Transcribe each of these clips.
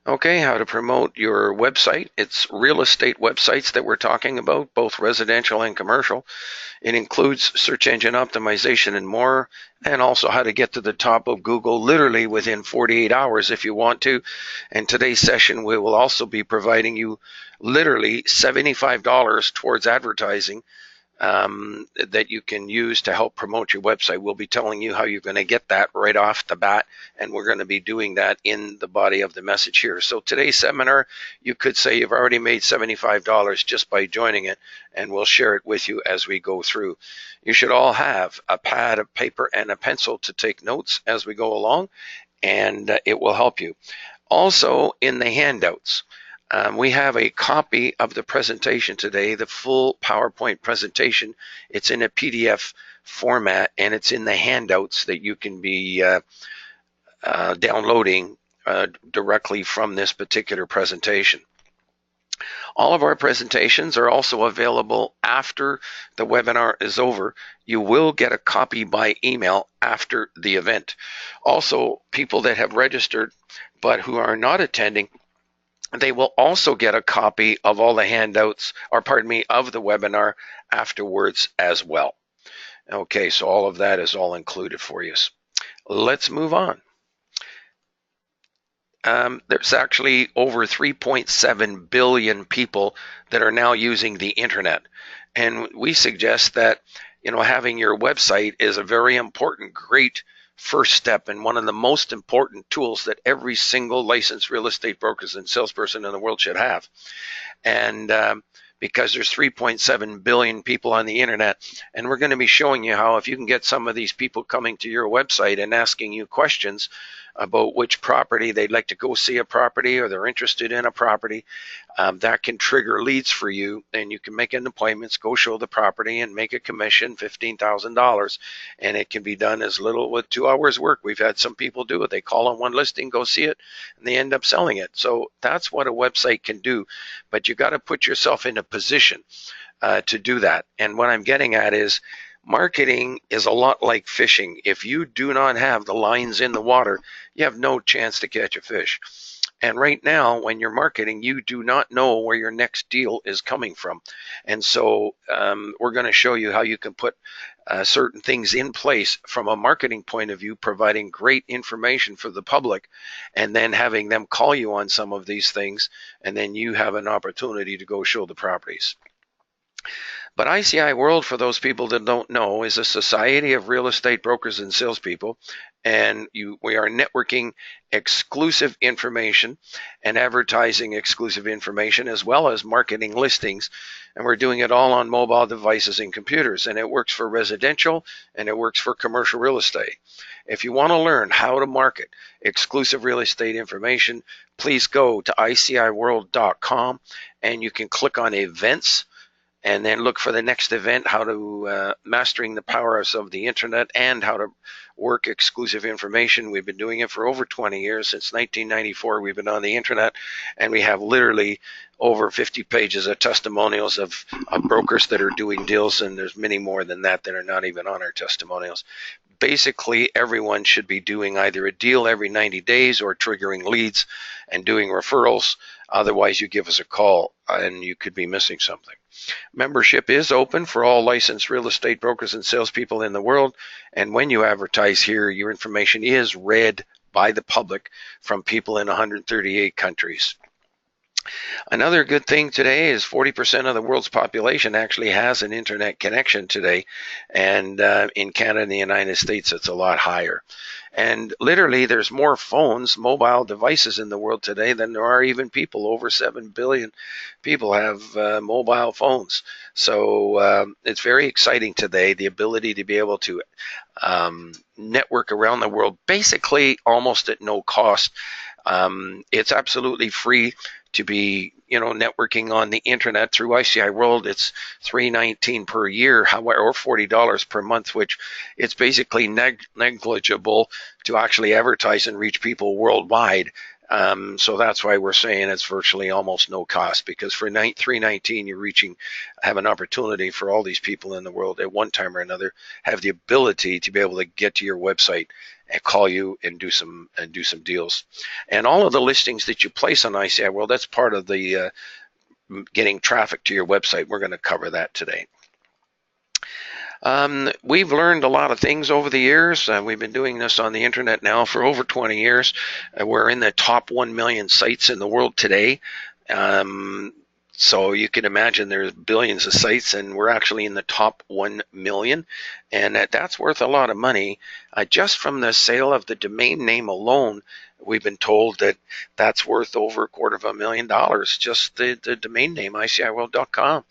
Okay, how to promote your website. It's real estate websites that we're talking about, both residential and commercial. It includes search engine optimization and more, and also how to get to the top of Google literally within 48 hours if you want to. And today's session, we will also be providing you literally $75 towards advertising that you can use to help promote your website. We'll be telling you how you're going to get that right off the bat, and we're going to be doing that in the body of the message here. So today's seminar, you could say you've already made $75 just by joining it, and we'll share it with you as we go through. You should all have a pad of paper and a pencil to take notes as we go along, and it will help you. Also, in the handouts, we have a copy of the presentation today, the full PowerPoint presentation. It's in a PDF format, and it's in the handouts that you can be downloading directly from this particular presentation. All of our presentations are also available after the webinar is over. You will get a copy by email after the event. Also, people that have registered but who are not attending, they will also get a copy of all the handouts, or pardon me, of the webinar afterwards as well. Okay, so all of that is all included for you. Let's move on. There's actually over 3.7 billion people that are now using the internet. And we suggest that, having your website is a very important, great first step and one of the most important tools that every single licensed real estate brokers and salesperson in the world should have. And because there's 3.7 billion people on the internet, and we're going to be showing you how if you can get some of these people coming to your website and asking you questions about which property they'd like to go see a property or they're interested in a property, that can trigger leads for you, and you can make an appointment, go show the property and make a commission, $15,000, and it can be done as little with 2 hours work. We've had some people do it. They call on one listing, go see it, and they end up selling it. So that's what a website can do, but you got to put yourself in a position to do that. And what I'm getting at is marketing is a lot like fishing. If you do not have the lines in the water, you have no chance to catch a fish. And right now, when you're marketing, you do not know where your next deal is coming from. And so we're going to show you how you can put certain things in place from a marketing point of view, providing great information for the public, and then having them call you on some of these things, and then you have an opportunity to go show the properties. But ICIWorld, for those people that don't know, is a society of real estate brokers and salespeople, and we are networking exclusive information and advertising exclusive information as well as marketing listings, and we're doing it all on mobile devices and computers, and it works for residential and it works for commercial real estate. If you want to learn how to market exclusive real estate information, please go to ICIWorld.com and you can click on events and then look for the next event, how to mastering the powers of the internet and how to work exclusive information. We've been doing it for over 20 years. Since 1994, we've been on the internet, and we have literally over 50 pages of testimonials of brokers that are doing deals, and there's many more than that that are not even on our testimonials. Basically, everyone should be doing either a deal every 90 days or triggering leads and doing referrals. Otherwise, you give us a call and you could be missing something. Membership is open for all licensed real estate brokers and salespeople in the world. And when you advertise here, your information is read by the public from people in 138 countries. Another good thing today is 40% of the world's population actually has an internet connection today. And in Canada and the United States, it's a lot higher. And literally, there's more phones, mobile devices in the world today than there are even people. Over 7 billion people have mobile phones. So it's very exciting today, the ability to be able to network around the world, basically almost at no cost. It's absolutely free to be, networking on the internet through ICIWorld. It's $3.19 per year, however, or $40 per month, which it's basically negligible to actually advertise and reach people worldwide. So that's why we're saying it's virtually almost no cost, because for $3.19 you're have an opportunity for all these people in the world at one time or another have the ability to be able to get to your website and call you and do some deals. And all of the listings that you place on ICIWorld, that's part of the getting traffic to your website. We're going to cover that today. We've learned a lot of things over the years. We've been doing this on the internet now for over 20 years. We're in the top 1 million sites in the world today. So you can imagine there's billions of sites, and we're actually in the top 1 million. And that's worth a lot of money. Just from the sale of the domain name alone, we've been told that that's worth over $250,000, just the domain name, ICIWorld.com.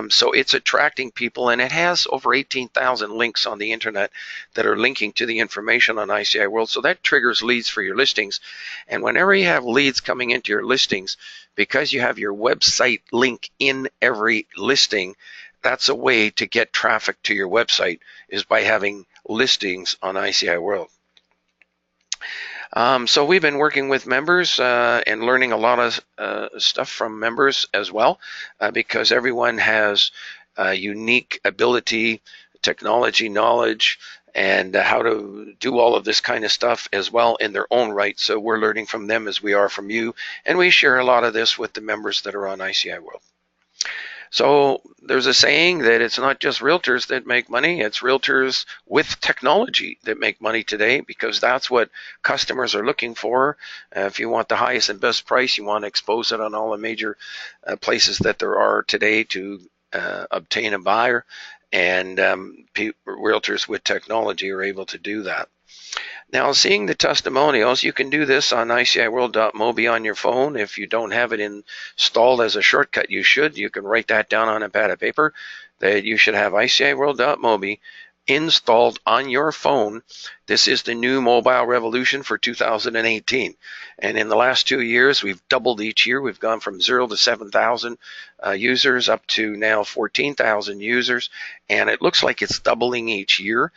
So it's attracting people, and it has over 18,000 links on the internet that are linking to the information on ICIWorld. So that triggers leads for your listings. And whenever you have leads coming into your listings, because you have your website link in every listing, that's a way to get traffic to your website, is by having listings on ICIWorld. So we've been working with members and learning a lot of stuff from members as well, because everyone has unique ability, technology knowledge, and how to do all of this kind of stuff as well in their own right. So we're learning from them as we are from you, and we share a lot of this with the members that are on ICIWorld. So there's a saying that it's not just realtors that make money, it's realtors with technology that make money today, because that's what customers are looking for. If you want the highest and best price, you want to expose it on all the major places that there are today to obtain a buyer, and realtors with technology are able to do that. Now, seeing the testimonials, you can do this on ICIWorld.mobi on your phone. If you don't have it installed as a shortcut, you should. You can write that down on a pad of paper, that you should have ICIWorld.mobi installed on your phone. This is the new mobile revolution for 2018. And in the last 2 years, we've doubled each year. We've gone from 0 to 7,000 users up to now 14,000 users. And it looks like it's doubling each year,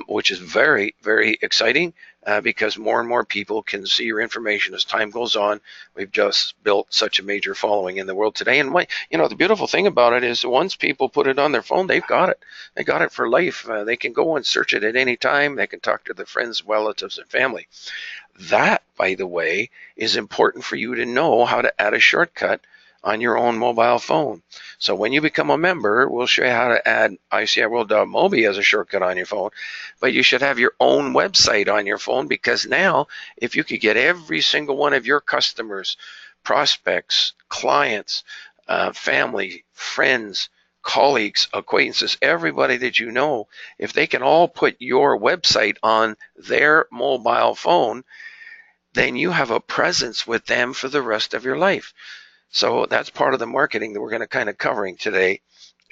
which is very, very exciting. Because more and more people can see your information as time goes on. We've just built such a major following in the world today. And the beautiful thing about it is, once people put it on their phone, they've got it. They got it for life. They can go and search it at any time. They can talk to their friends, relatives, and family. That, by the way, is important for you to know how to add a shortcut on your own mobile phone. So when you become a member, we'll show you how to add ICIWorld.mobi as a shortcut on your phone. But you should have your own website on your phone, because now, if you could get every single one of your customers, prospects, clients, family, friends, colleagues, acquaintances, everybody that you know, if they can all put your website on their mobile phone, then you have a presence with them for the rest of your life. So that's part of the marketing that we're going to kind of covering today,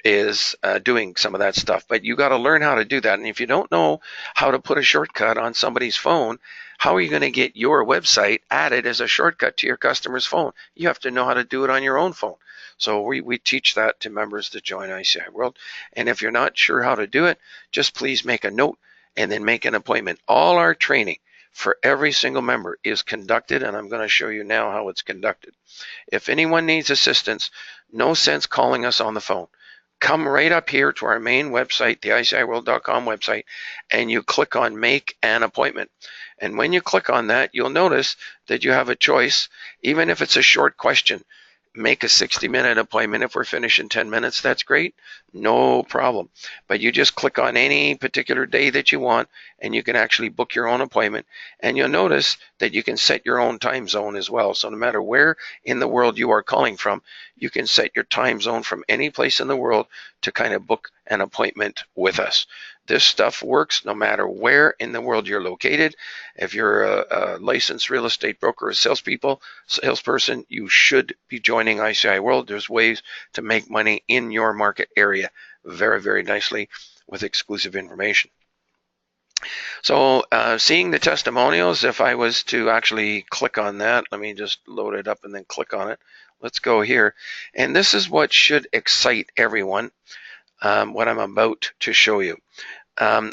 is doing some of that stuff. But you got to learn how to do that. And if you don't know how to put a shortcut on somebody's phone, how are you going to get your website added as a shortcut to your customer's phone? You have to know how to do it on your own phone. So we teach that to members that join ICIWorld. And if you're not sure how to do it, just please make a note and then make an appointment. All our training for every single member is conducted, and I'm going to show you now how it's conducted. If anyone needs assistance, no sense calling us on the phone. Come right up here to our main website, the ICIWorld.com website, and you click on Make an Appointment. And when you click on that, you'll notice that you have a choice, even if it's a short question. Make a 60-minute appointment. If we're finished in 10 minutes, that's great. No problem. But you just click on any particular day that you want, and you can actually book your own appointment. And you'll notice that you can set your own time zone as well. So no matter where in the world you are calling from, you can set your time zone from any place in the world to kind of book an appointment with us. This stuff works no matter where in the world you're located. If you're a licensed real estate broker or salesperson, you should be joining ICIWorld. There's ways to make money in your market area very, very nicely with exclusive information. So seeing the testimonials, if I was to actually click on that, let me just load it up and then click on it. Let's go here. And this is what should excite everyone, what I'm about to show you.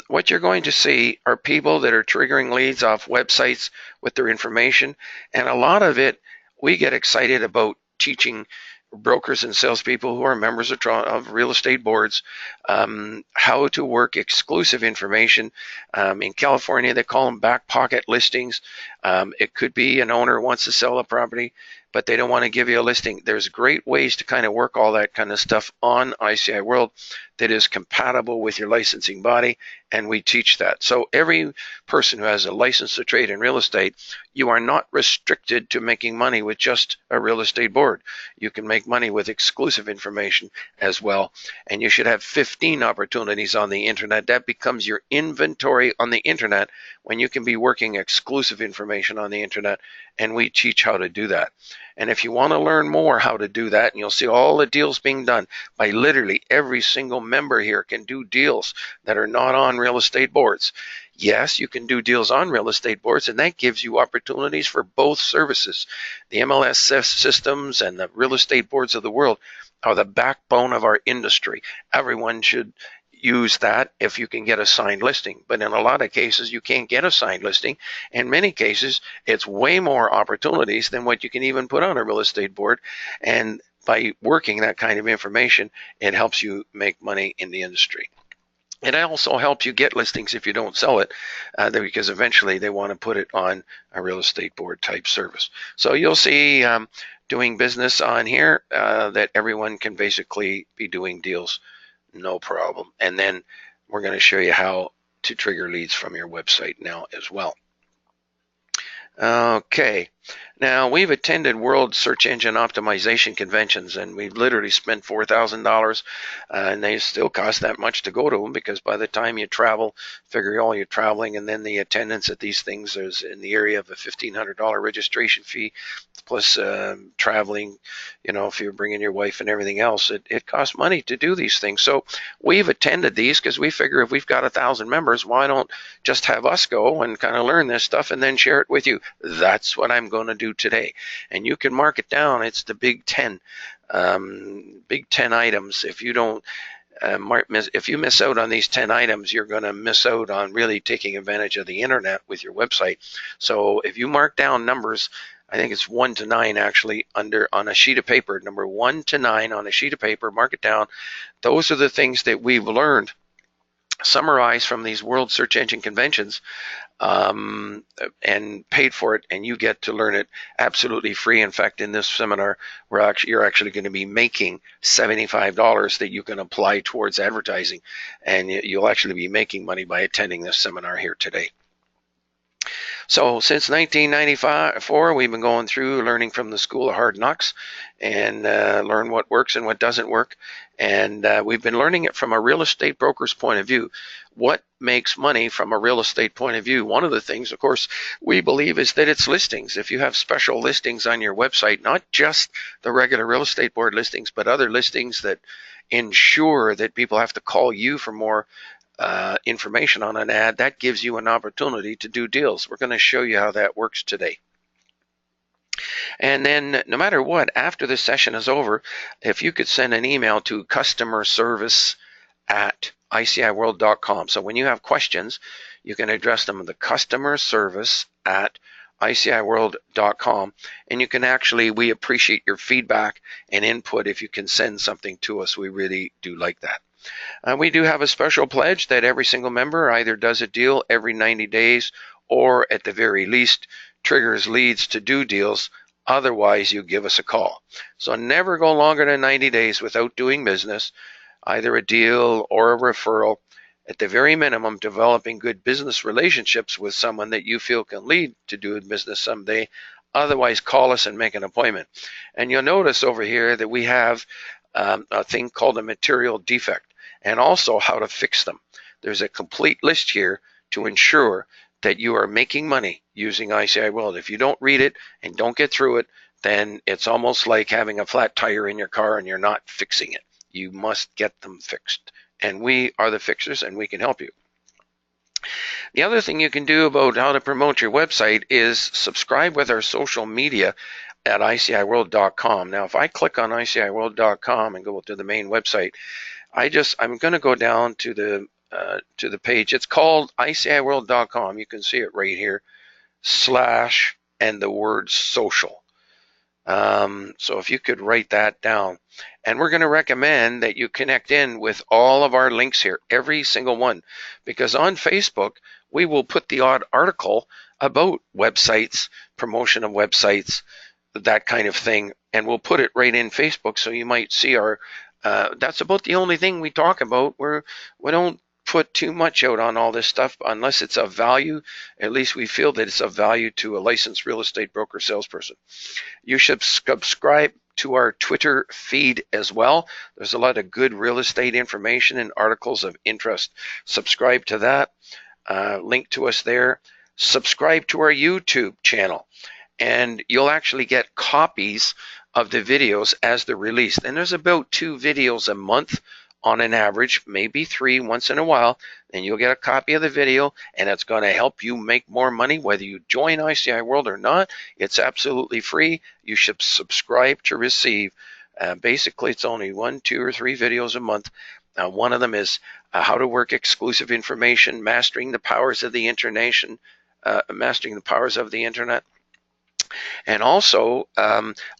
what you're going to see are people that are triggering leads off websites with their information, and a lot of it, we get excited about teaching brokers and salespeople who are members of real estate boards how to work exclusive information. In California, they call them back pocket listings. It could be an owner wants to sell a property, but they don't want to give you a listing. There's great ways to kind of work all that kind of stuff on ICIWorld that is compatible with your licensing body, and we teach that. So every person who has a license to trade in real estate, you are not restricted to making money with just a real estate board. You can make money with exclusive information as well, and you should have 15 opportunities on the internet. That becomes your inventory on the internet when you can be working exclusive information on the internet, and we teach how to do that. And if you want to learn more how to do that, and you'll see all the deals being done by literally every single member here can do deals that are not on real estate boards. Yes, you can do deals on real estate boards, and that gives you opportunities for both services. The MLS systems and the real estate boards of the world are the backbone of our industry. Everyone should use that if you can get a signed listing. But in a lot of cases, you can't get a signed listing. In many cases, it's way more opportunities than what you can even put on a real estate board. And by working that kind of information, it helps you make money in the industry. It also helps you get listings if you don't sell it, because eventually they want to put it on a real estate board type service. So you'll see doing business on here that everyone can basically be doing deals, no problem. And then we're going to show you how to trigger leads from your website now as well. Okay, now we've attended World Search Engine Optimization conventions, and we've literally spent $4,000, and they still cost that much to go to them, because by the time you travel, figure all your traveling, and then the attendance at these things is in the area of a $1,500 registration fee, plus traveling, you know, if you're bringing your wife and everything else, it costs money to do these things. So we've attended these because we figure if we've got 1,000 members, why don't just have us go and kind of learn this stuff and then share it with you. That's what I'm going to do today. And you can mark it down. It's the big 10 items. If you don't if you miss out on these 10 items, you're going to miss out on really taking advantage of the internet with your website. So if you mark down numbers, I think it's 1 to 9 actually on a sheet of paper, number 1 to 9 on a sheet of paper, mark it down. Those are the things that we've learned, summarized from these World Search Engine conventions, and paid for it, and you get to learn it absolutely free. In fact, in this seminar, you're actually going to be making $75 that you can apply towards advertising, and you'll actually be making money by attending this seminar here today. So since 1994, we've been going through learning from the School of Hard Knocks, and learn what works and what doesn't work. And we've been learning it from a real estate broker's point of view. What makes money from a real estate point of view? One of the things, of course, we believe is that it's listings. If you have special listings on your website, not just the regular real estate board listings, but other listings that ensure that people have to call you for more information on an ad, that gives you an opportunity to do deals. We're going to show you how that works today. And then no matter what, after this session is over, if you could send an email to customerservice@ICIWorld.com. So when you have questions, you can address them to the customerservice@ICIWorld.com. And you can actually, we appreciate your feedback and input if you can send something to us. We really do like that. We do have a special pledge that every single member either does a deal every 90 days or at the very least triggers leads to do deals. Otherwise, you give us a call. So never go longer than 90 days without doing business, either a deal or a referral. At the very minimum, developing good business relationships with someone that you feel can lead to doing business someday. Otherwise, call us and make an appointment. And you'll notice over here that we have a thing called a material defect, and also how to fix them. There's a complete list here to ensure that you are making money using ICIWorld. If you don't read it and don't get through it, then it's almost like having a flat tire in your car and you're not fixing it. You must get them fixed. And we are the fixers, and we can help you. The other thing you can do about how to promote your website is subscribe with our social media at ICIWorld.com. Now, if I click on ICIWorld.com and go to the main website, I'm going to go down to the to the page. It's called ICIWorld.com. You can see it right here, slash and the word social. So if you could write that down. And we're going to recommend that you connect in with all of our links here, every single one, because on Facebook, we will put the odd article about websites, promotion of websites, that kind of thing, and we'll put it right in Facebook. So you might see our, that's about the only thing we talk about. We don't put too much out on all this stuff unless it's of value. At least we feel that it's of value to a licensed real estate broker salesperson. You should subscribe to our Twitter feed as well. There's a lot of good real estate information and articles of interest. Subscribe to that. Link to us there. Subscribe to our YouTube channel, and you'll actually get copies of the videos as they're released. And there's about 2 videos a month on an average, maybe 3 once in a while. And you'll get a copy of the video, and it's going to help you make more money whether you join ICIWorld or not. It's absolutely free. You should subscribe to receive. Basically, it's only 1, 2, or 3 videos a month. One of them is how to work exclusive information, mastering the powers of the internet. And also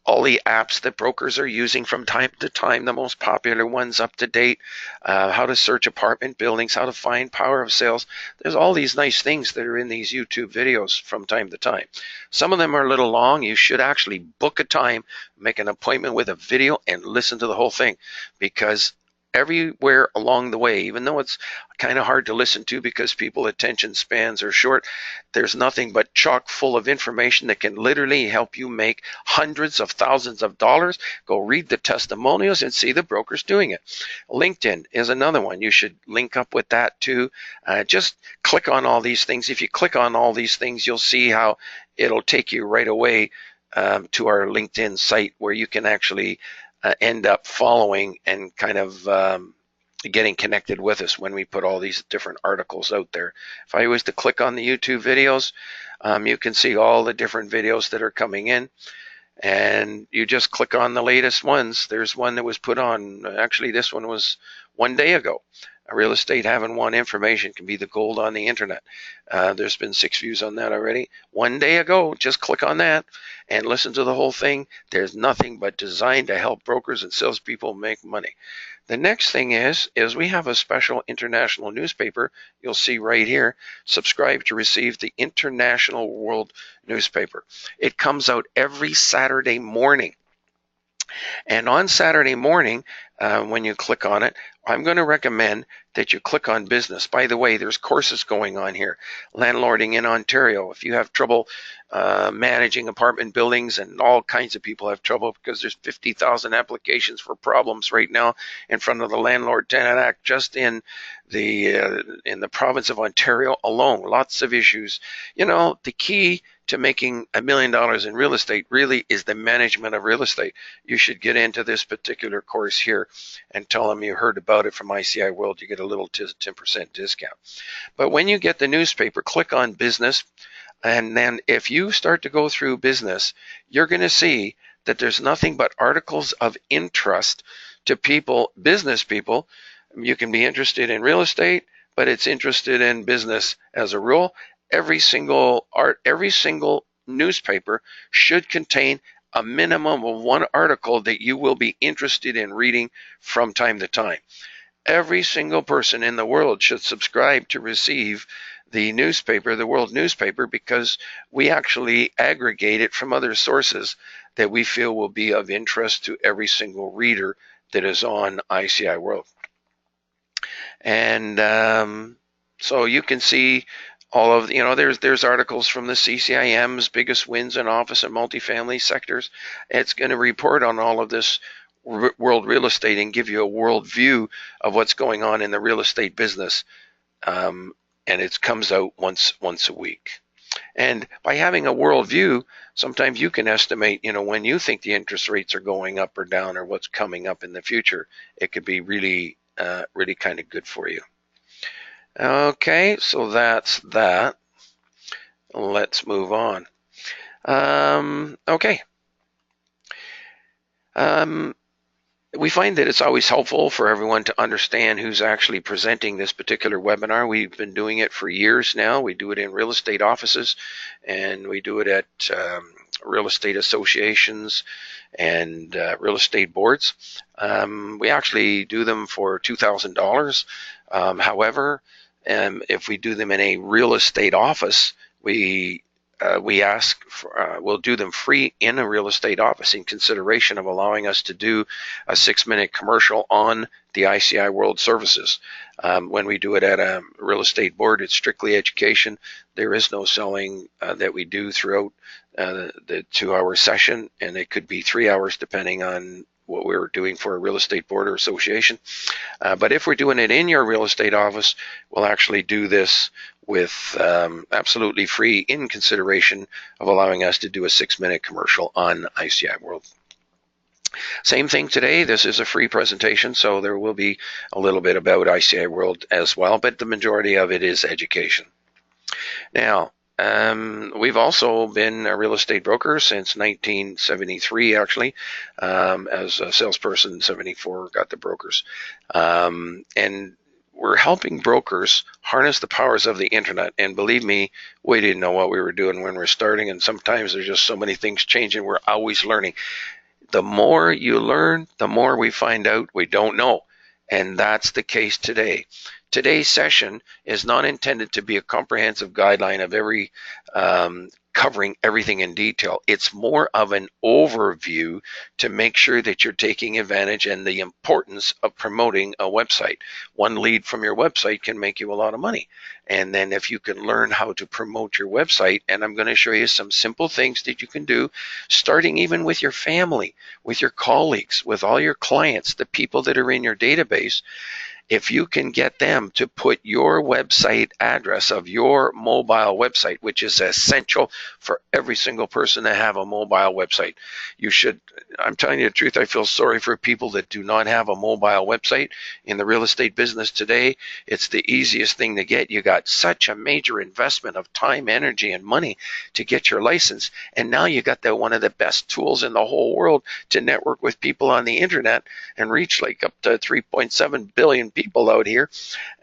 all the apps that brokers are using from time to time, the most popular ones up to date, how to search apartment buildings, how to find power of sales. There's all these nice things that are in these YouTube videos from time to time. Some of them are a little long. You should actually book a time, make an appointment with a video, and listen to the whole thing, because everywhere along the way, even though it's kind of hard to listen to because people's attention spans are short, there's nothing but chock full of information that can literally help you make hundreds of thousands of dollars. Go read the testimonials and see the brokers doing it. LinkedIn is another one. You should link up with that too. Just click on all these things. If you click on all these things, you'll see how it'll take you right away to our LinkedIn site, where you can actually end up following and kind of getting connected with us when we put all these different articles out there. If I was to click on the YouTube videos, you can see all the different videos that are coming in, and you just click on the latest ones. There's one that was put on, actually this one was 1 day ago. Real estate having won information can be the gold on the internet. There's been 6 views on that already. 1 day ago, just click on that and listen to the whole thing. There's nothing but designed to help brokers and salespeople make money. The next thing is we have a special international newspaper. You'll see right here. Subscribe to receive the International World newspaper. It comes out every Saturday morning. And on Saturday morning, when you click on it, I'm going to recommend that you click on business. By the way, there's courses going on here. Landlording in Ontario. If you have trouble managing apartment buildings, and all kinds of people have trouble because there's 50,000 applications for problems right now in front of the Landlord Tenant Act just in the province of Ontario alone. Lots of issues. You know, the key to making $1 million in real estate really is the management of real estate. You should get into this particular course here and tell them you heard about it from ICIWorld. You get a little 10% discount. But when you get the newspaper, click on business. And then if you start to go through business, you're going to see that there's nothing but articles of interest to people, business people. You can be interested in real estate, but it's interested in business as a rule. Every single newspaper should contain a minimum of 1 article that you will be interested in reading from time to time. Every single person in the world should subscribe to receive the newspaper, the world newspaper, because we actually aggregate it from other sources that we feel will be of interest to every single reader that is on ICIWorld. And so you can see all of, there's articles from the CCIM's biggest wins in office and multifamily sectors. It's going to report on all of this world real estate and give you a world view of what's going on in the real estate business. And it comes out once a week. And by having a world view, sometimes you can estimate, when you think the interest rates are going up or down or what's coming up in the future. It could be really kind of good for you. Okay, so that's that. Let's move on. Okay. we find that it's always helpful for everyone to understand who's actually presenting this particular webinar. We've been doing it for years now. We do it in real estate offices, and we do it at real estate associations and real estate boards. We actually do them for $2,000. However, if we do them in a real estate office, we ask for, we'll do them free in a real estate office in consideration of allowing us to do a 6-minute commercial on the ICIWorld services. When we do it at a real estate board, it's strictly education. There is no selling that we do throughout the 2-hour session, and it could be 3 hours depending on what we're doing for a real estate board or association. But if we're doing it in your real estate office, we'll actually do this with absolutely free in consideration of allowing us to do a 6-minute commercial on ICIWorld. Same thing today. This is a free presentation, so there will be a little bit about ICIWorld as well, but the majority of it is education. Now, we've also been a real estate broker since 1973, actually. As a salesperson, 74 got the brokers. And we're helping brokers harness the powers of the internet. And believe me, we didn't know what we were doing when we were starting. And sometimes there's just so many things changing. We're always learning. The more you learn, the more we find out we don't know. And that's the case today. Today's session is not intended to be a comprehensive guideline of every covering everything in detail. It's more of an overview to make sure that you're taking advantage and the importance of promoting a website. One lead from your website can make you a lot of money. And then if you can learn how to promote your website, and I'm going to show you some simple things that you can do, starting even with your family, with your colleagues, with all your clients, the people that are in your database. If you can get them to put your website address of your mobile website, which is essential for every single person to have a mobile website. You should, I'm telling you the truth, I feel sorry for people that do not have a mobile website in the real estate business today. It's the easiest thing to get. You got such a major investment of time, energy, and money to get your license. And now you got one of the best tools in the whole world to network with people on the internet and reach like up to 3.7 billion people out here,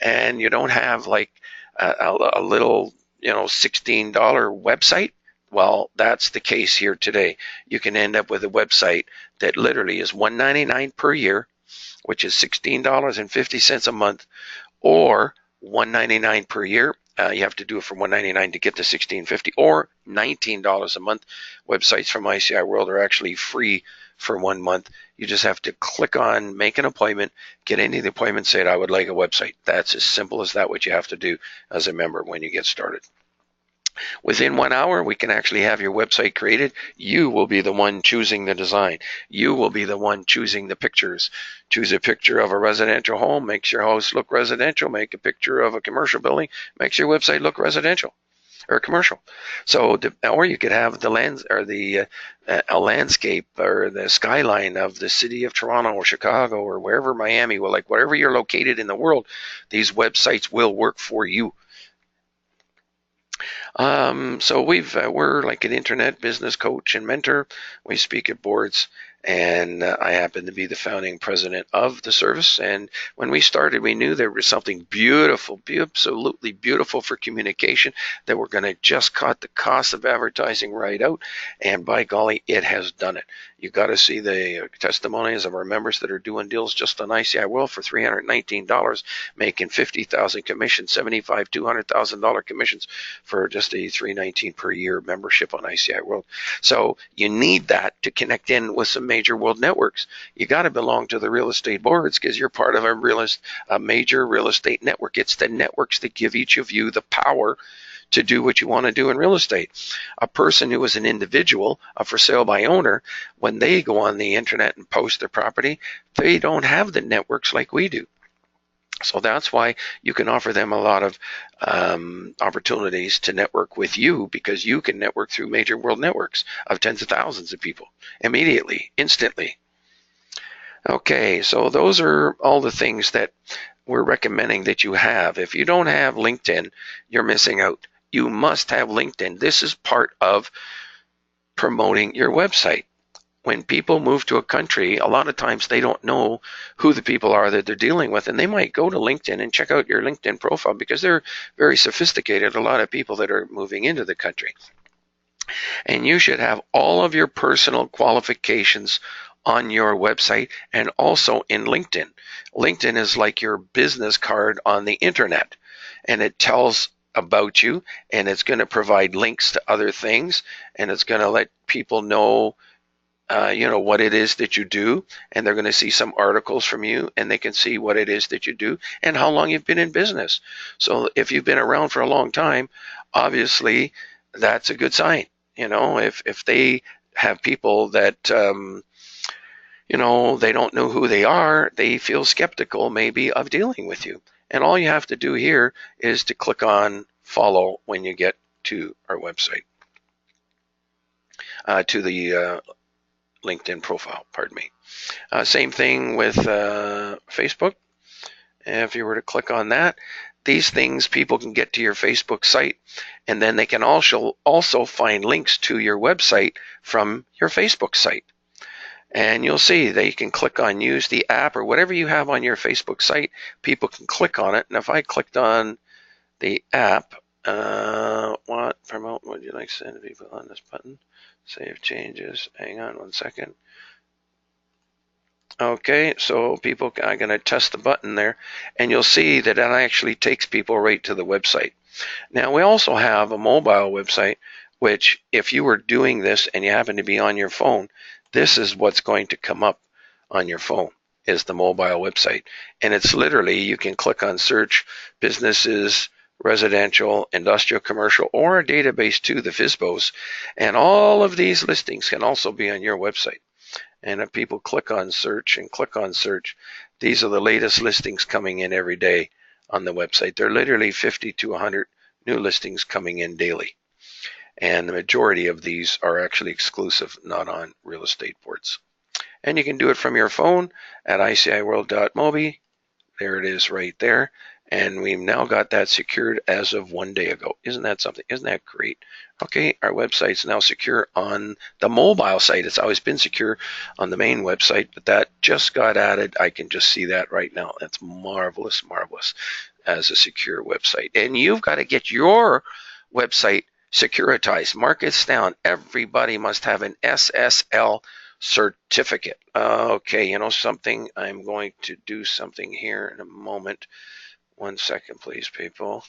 and you don't have like a little, $16 website. Well, that's the case here today. You can end up with a website that literally is $199 per year, which is $16.50 a month, or $199 per year. You have to do it for $199 to get the $16.50, or $19 a month. Websites from ICIWorld are actually free for 1 month. You just have to click on make an appointment, get into the appointment, say I would like a website. That's as simple as that, what you have to do as a member when you get started. Within 1 hour, we can actually have your website created. You will be the one choosing the design. You will be the one choosing the pictures. Choose a picture of a residential home, makes your house look residential. Make a picture of a commercial building, makes your website look residential or commercial. So, or you could have the lands or the a landscape or the skyline of the city of Toronto or Chicago or wherever, Miami. Well, like wherever you're located in the world, these websites will work for you. So we're like an internet business coach and mentor. We speak at boards, and I happen to be the founding president of the service. And when we started, we knew there was something beautiful, absolutely beautiful for communication, that we're going to just cut the cost of advertising right out. And by golly, it has done it. You got to see the testimonies of our members that are doing deals just on ICIWorld for $319, making $50,000 commissions, $75,000, $200,000 commissions for just a $319 per year membership on ICIWorld. So you need that to connect in with some major world networks. You got to belong to the real estate boards because you're part of a major real estate network. It's the networks that give each of you the power to do what you want to do in real estate. A person who is an individual, a for sale by owner, when they go on the internet and post their property, they don't have the networks like we do. So that's why you can offer them a lot of opportunities to network with you, because you can network through major world networks of tens of thousands of people immediately, instantly. Okay, so those are all the things that we're recommending that you have. If you don't have LinkedIn, you're missing out. You must have LinkedIn. This is part of promoting your website. when people move to a country, a lot of times they don't know who the people are that they're dealing with, and they might go to LinkedIn and check out your LinkedIn profile because they're very sophisticated, a lot of people that are moving into the country. And you should have all of your personal qualifications on your website and also in LinkedIn. LinkedIn is like your business card on the internet, and it tells about you, and it's going to provide links to other things, and it's going to let people know what it is that you do, and they're going to see some articles from you, and they can see what it is that you do and how long you've been in business. So if you've been around for a long time, obviously that's a good sign. If they have people that they don't know who they are, they feel skeptical maybe of dealing with you. And all you have to do here is to click on follow when you get to our website, to the LinkedIn profile, pardon me. Same thing with Facebook. If you were to click on that, these things, people can get to your Facebook site, and then they can also find links to your website from your Facebook site. And you'll see they can click on use the app or whatever you have on your Facebook site. People can click on it. And if I clicked on the app, what promote would you like to send to people on this button? Save changes. Hang on one second. Okay, so people are going to test the button there, and you'll see that it actually takes people right to the website. Now, we also have a mobile website, which if you were doing this and you happen to be on your phone, this is what's going to come up on your phone, is the mobile website. And it's literally, you can click on search businesses, residential, industrial, commercial, or a database too, the FSBOs. And all of these listings can also be on your website. And if people click on search and click on search, these are the latest listings coming in every day on the website. There are literally 50 to 100 new listings coming in daily. And the majority of these are actually exclusive, not on real estate boards. And you can do it from your phone at ICIWorld.mobi. There it is right there. And we've now got that secured as of 1 day ago. Isn't that something? Isn't that great? Okay, our website's now secure on the mobile site. It's always been secure on the main website, but that just got added. I can just see that right now. That's marvelous, marvelous as a secure website. And you've got to get your website securitized. Mark this down. Everybody must have an SSL certificate. Okay, you know something? I'm going to do something here in a moment. 1 second, please, people.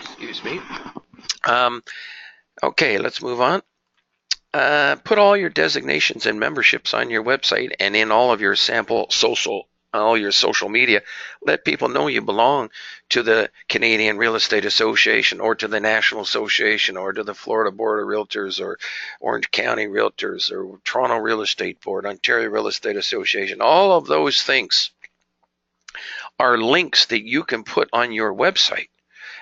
Excuse me. Okay, let's move on. Put all your designations and memberships on your website and in all of your all your social media. Let people know you belong to the Canadian Real Estate Association or to the National Association or to the Florida Board of Realtors or Orange County Realtors or Toronto Real Estate Board, Ontario Real Estate Association. All of those things are links that you can put on your website.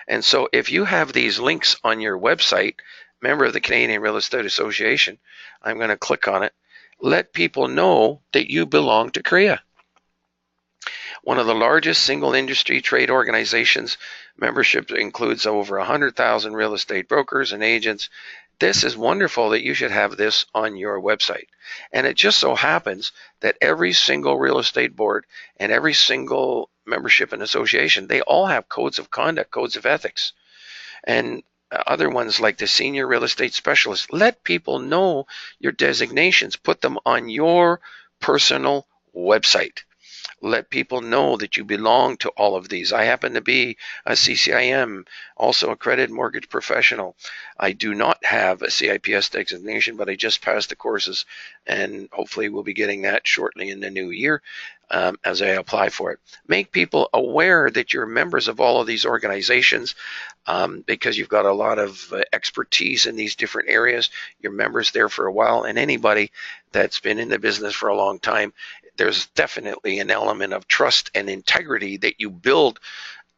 And so if you have these links on your website, member of the Canadian Real Estate Association, I'm going to click on it. Let people know that you belong to CREA, one of the largest single industry trade organizations. Membership includes over 100,000 real estate brokers and agents. This is wonderful that you should have this on your website. And it just so happens that every single real estate board and every single membership and association, they all have codes of conduct, codes of ethics. And other ones like the senior real estate specialist. Let people know your designations. Put them on your personal website. Let people know that you belong to all of these. I happen to be a CCIM, also accredited mortgage professional. I do not have a CIPS designation, but I just passed the courses, and hopefully we'll be getting that shortly in the new year as I apply for it. Make people aware that you're members of all of these organizations because you've got a lot of expertise in these different areas. You're members there for a while, and anybody that's been in the business for a long time, there's definitely an element of trust and integrity that you build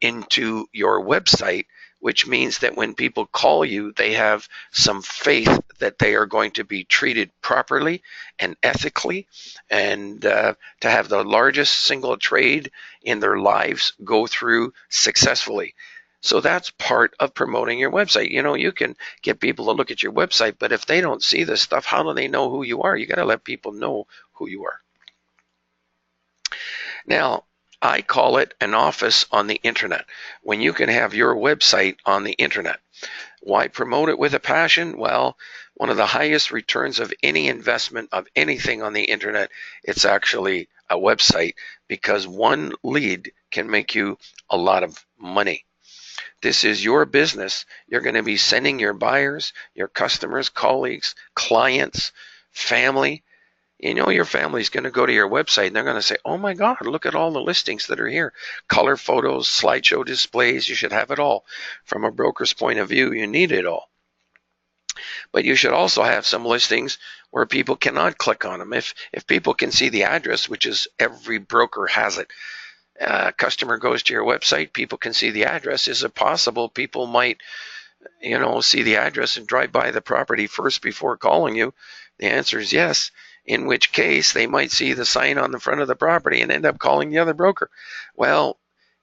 into your website, which means that when people call you, they have some faith that they are going to be treated properly and ethically, and to have the largest single trade in their lives go through successfully. So that's part of promoting your website. You know, you can get people to look at your website, but if they don't see this stuff, how do they know who you are? You got to let people know who you are. Now, I call it an office on the internet, when you can have your website on the internet. Why promote it with a passion? Well, one of the highest returns of any investment of anything on the internet, it's actually a website, because one lead can make you a lot of money. This is your business. You're going to be sending your buyers, your customers, colleagues, clients, family. You know, your family's going to go to your website and they're going to say, oh my God, look at all the listings that are here. Color photos, slideshow displays, you should have it all. From a broker's point of view, you need it all. But you should also have some listings where people cannot click on them. If people can see the address, which is every broker has it. Customer goes to your website, people can see the address. Is it possible people might, you know, see the address and drive by the property first before calling you? The answer is yes. In which case, they might see the sign on the front of the property and end up calling the other broker. Well,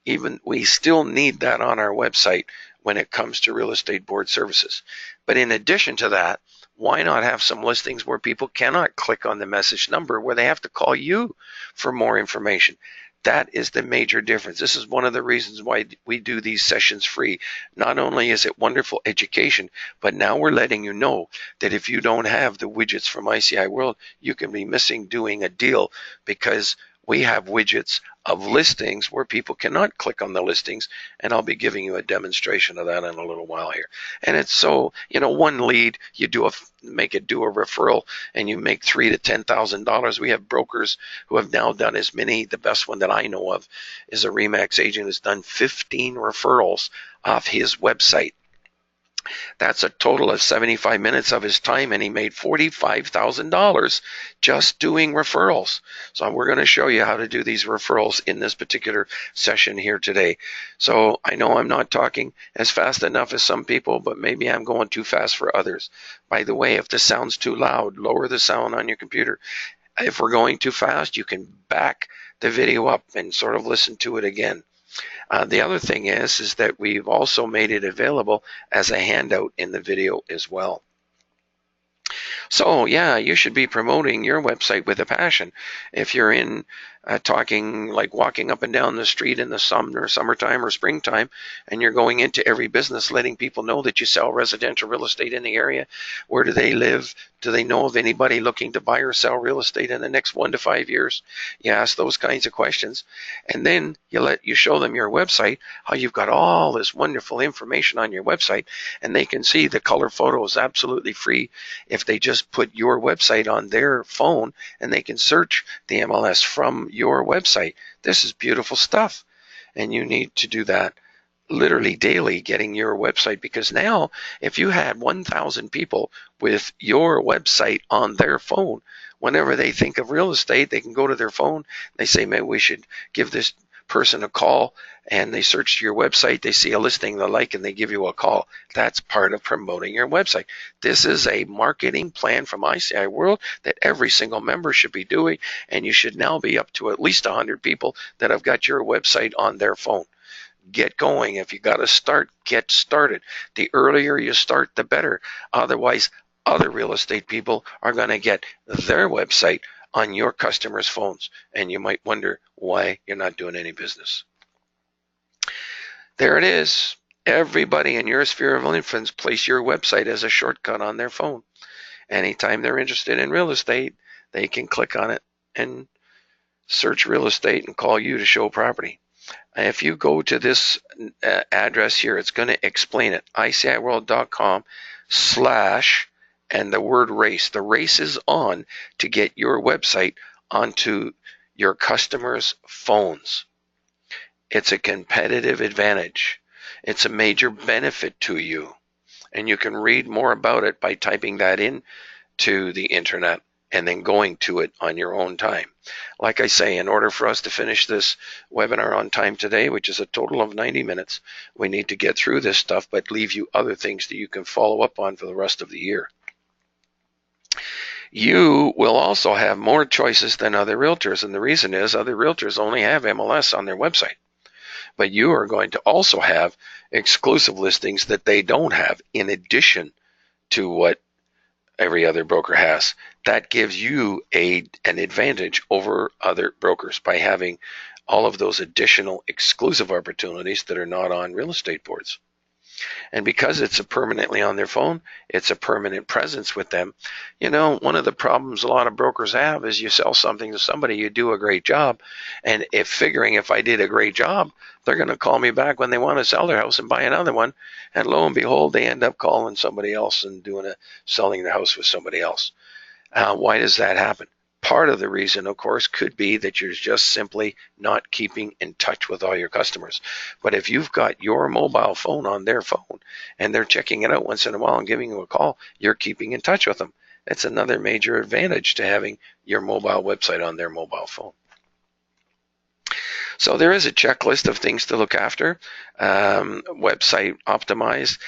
even we still need that on our website when it comes to real estate board services. But in addition to that, why not have some listings where people cannot click on the message number, where they have to call you for more information? That is the major difference. This is one of the reasons why we do these sessions free. Not only is it wonderful education, but now we're letting you know that if you don't have the widgets from ICIWorld, you can be missing doing a deal, because we have widgets of listings where people cannot click on the listings, and I'll be giving you a demonstration of that in a little while here. And it's so, you know, one lead, you make it do a referral, and you make $3,000 to $10,000. We have brokers who have now done as many. The best one that I know of is a Remax agent who's done 15 referrals off his website. That's a total of 75 minutes of his time, and he made $45,000 just doing referrals. So we're going to show you how to do these referrals in this particular session here today. So I know I'm not talking as fast enough as some people, but maybe I'm going too fast for others. By the way, if this sounds too loud, lower the sound on your computer. If we're going too fast, you can back the video up and sort of listen to it again. The other thing is that we've also made it available as a handout in the video as well. So yeah, you should be promoting your website with a passion. If you're in talking like walking up and down the street in the summertime or springtime, and you're going into every business letting people know that you sell residential real estate in the area. Where do they live? Do they know of anybody looking to buy or sell real estate in the next 1 to 5 years? You ask those kinds of questions, and then you show them your website, how you've got all this wonderful information on your website, and they can see the color photos absolutely free if they just put your website on their phone, and they can search the MLS from your website. This is beautiful stuff, and you need to do that literally daily, getting your website, because now if you had 1,000 people with your website on their phone, whenever they think of real estate, they can go to their phone, they say, maybe we should give this person a call, and they search your website, they see a listing they like, and they give you a call. That's part of promoting your website. This is a marketing plan from ICIWorld that every single member should be doing, and you should now be up to at least 100 people that have got your website on their phone. Get going. If you got to start, get started. The earlier you start, the better. Otherwise, other real estate people are going to get their website on your customers' phones, and you might wonder why you're not doing any business. There it is. Everybody in your sphere of influence place your website as a shortcut on their phone. Anytime they're interested in real estate, they can click on it and search real estate and call you to show property. If you go to this address here, it's going to explain it. ICIWorld.com/ and the word race. The race is on to get your website onto your customers' phones. It's a competitive advantage. It's a major benefit to you. And you can read more about it by typing that in to the internet and then going to it on your own time. Like I say, in order for us to finish this webinar on time today, which is a total of 90 minutes, we need to get through this stuff, but leave you other things that you can follow up on for the rest of the year. You will also have more choices than other realtors, and the reason is other realtors only have MLS on their website. But you are going to also have exclusive listings that they don't have in addition to what every other broker has. That gives you an advantage over other brokers by having all of those additional exclusive opportunities that are not on real estate boards. And because it's a permanently on their phone, it's a permanent presence with them. You know, one of the problems a lot of brokers have is you sell something to somebody, you do a great job, and if I did a great job, they're going to call me back when they want to sell their house and buy another one. And lo and behold, they end up calling somebody else and selling their house with somebody else. Why does that happen? Part of the reason, of course, could be that you're just simply not keeping in touch with all your customers. But if you've got your mobile phone on their phone and they're checking it out once in a while and giving you a call, you're keeping in touch with them. It's another major advantage to having your mobile website on their mobile phone. So there is a checklist of things to look after. Website optimized,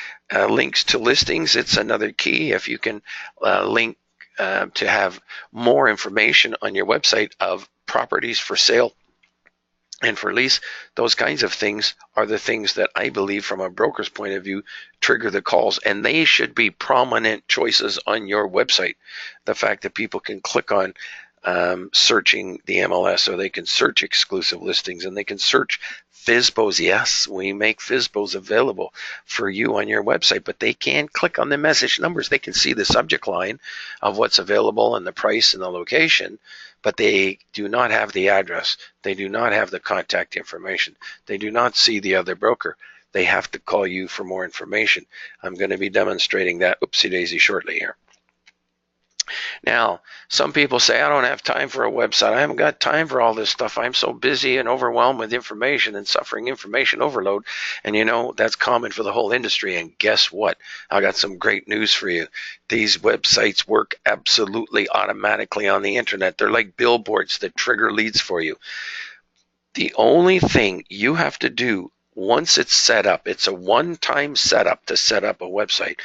links to listings. It's another key. If you can link to have more information on your website of properties for sale and for lease, those kinds of things are the things that I believe from a broker's point of view trigger the calls, and they should be prominent choices on your website. The fact that people can click on searching the MLS, or they can search exclusive listings, and they can search FSBOs. Yes, we make FSBOs available for you on your website, but they can't click on the message numbers. They can see the subject line of what's available and the price and the location, but they do not have the address. They do not have the contact information. They do not see the other broker. They have to call you for more information. I'm going to be demonstrating that oopsie-daisy shortly here. Now, some people say, I don't have time for a website. I haven't got time for all this stuff. I'm so busy and overwhelmed with information and suffering information overload. And you know, that's common for the whole industry. And guess what? I got some great news for you. These websites work absolutely automatically on the internet. They're like billboards that trigger leads for you. The only thing you have to do once it's set up, it's a one-time setup to set up a website.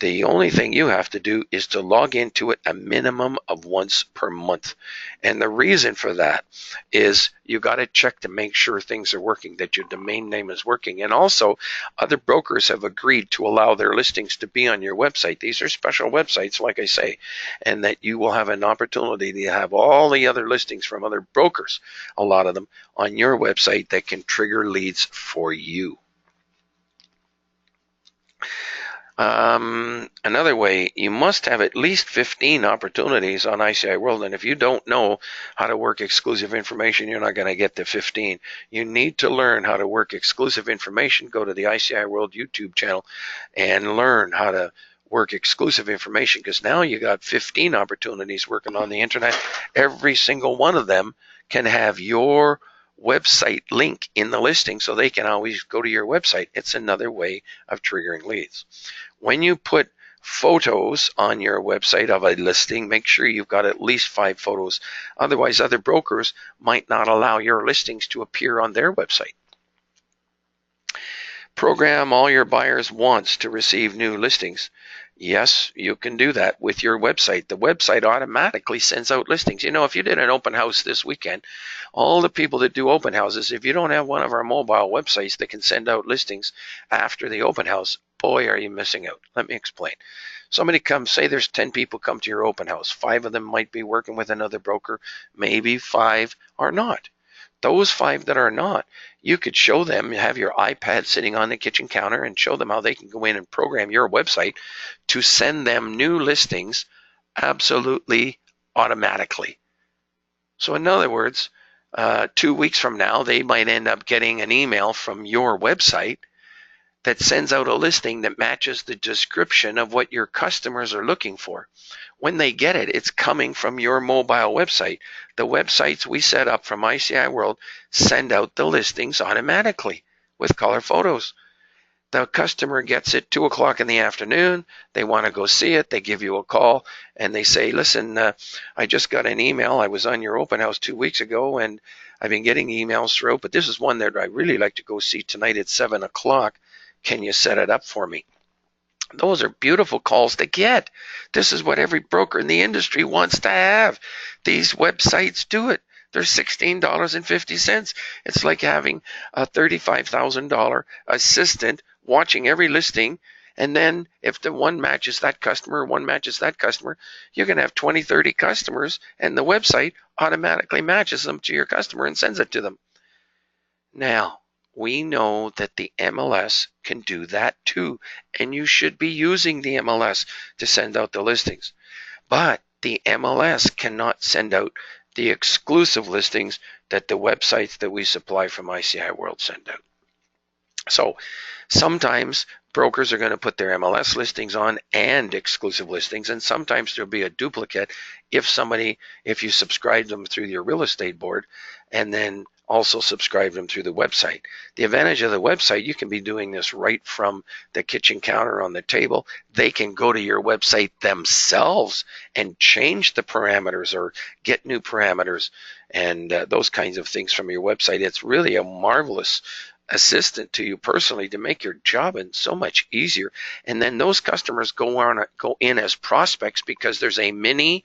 The only thing you have to do is to log into it a minimum of once per month. And the reason for that is you got to check to make sure things are working, that your domain name is working. And also, other brokers have agreed to allow their listings to be on your website. These are special websites, like I say, and that you will have an opportunity to have all the other listings from other brokers, a lot of them, on your website that can trigger leads for you. Another way, you must have at least 15 opportunities on ICIWorld, and if you don't know how to work exclusive information, you're not going to get to 15. You need to learn how to work exclusive information. Go to the ICIWorld YouTube channel and learn how to work exclusive information, because now you got 15 opportunities working on the internet. Every single one of them can have your website link in the listing, so they can always go to your website. It's another way of triggering leads. When you put photos on your website of a listing, make sure you've got at least 5 photos. Otherwise, other brokers might not allow your listings to appear on their website. Program all your buyers once to receive new listings. Yes, you can do that with your website. The website automatically sends out listings. You know, if you did an open house this weekend, all the people that do open houses, if you don't have one of our mobile websites that can send out listings after the open house, boy, are you missing out. Let me explain. Somebody comes, say there's 10 people come to your open house. 5 of them might be working with another broker. Maybe 5 are not. Those 5 that are not, you could show them, have your iPad sitting on the kitchen counter and show them how they can go in and program your website to send them new listings absolutely automatically. So in other words, 2 weeks from now, they might end up getting an email from your website that sends out a listing that matches the description of what your customers are looking for. When they get it, it's coming from your mobile website. The websites we set up from ICIWorld send out the listings automatically with color photos. The customer gets it 2 o'clock in the afternoon. They want to go see it. They give you a call and they say, listen, I just got an email. I was on your open house 2 weeks ago and I've been getting emails throughout, but this is one that I really like to go see tonight at 7 o'clock. Can you set it up for me? Those are beautiful calls to get. This is what every broker in the industry wants to have. These websites do it. They're $16.50. It's like having a $35,000 assistant watching every listing. And then if the one matches that customer, one matches that customer, you're going to have 20, 30 customers, and the website automatically matches them to your customer and sends it to them. Now, we know that the MLS can do that too, and you should be using the MLS to send out the listings. But the MLS cannot send out the exclusive listings that the websites that we supply from ICIWorld send out. So sometimes brokers are going to put their MLS listings on and exclusive listings, and sometimes there'll be a duplicate if you subscribe them through your real estate board and then also subscribe them through the website. The advantage of the website, you can be doing this right from the kitchen counter on the table. They can go to your website themselves and change the parameters or get new parameters and those kinds of things from your website. It's really a marvelous assistant to you personally to make your job so much easier. And then those customers go in as prospects because there's a mini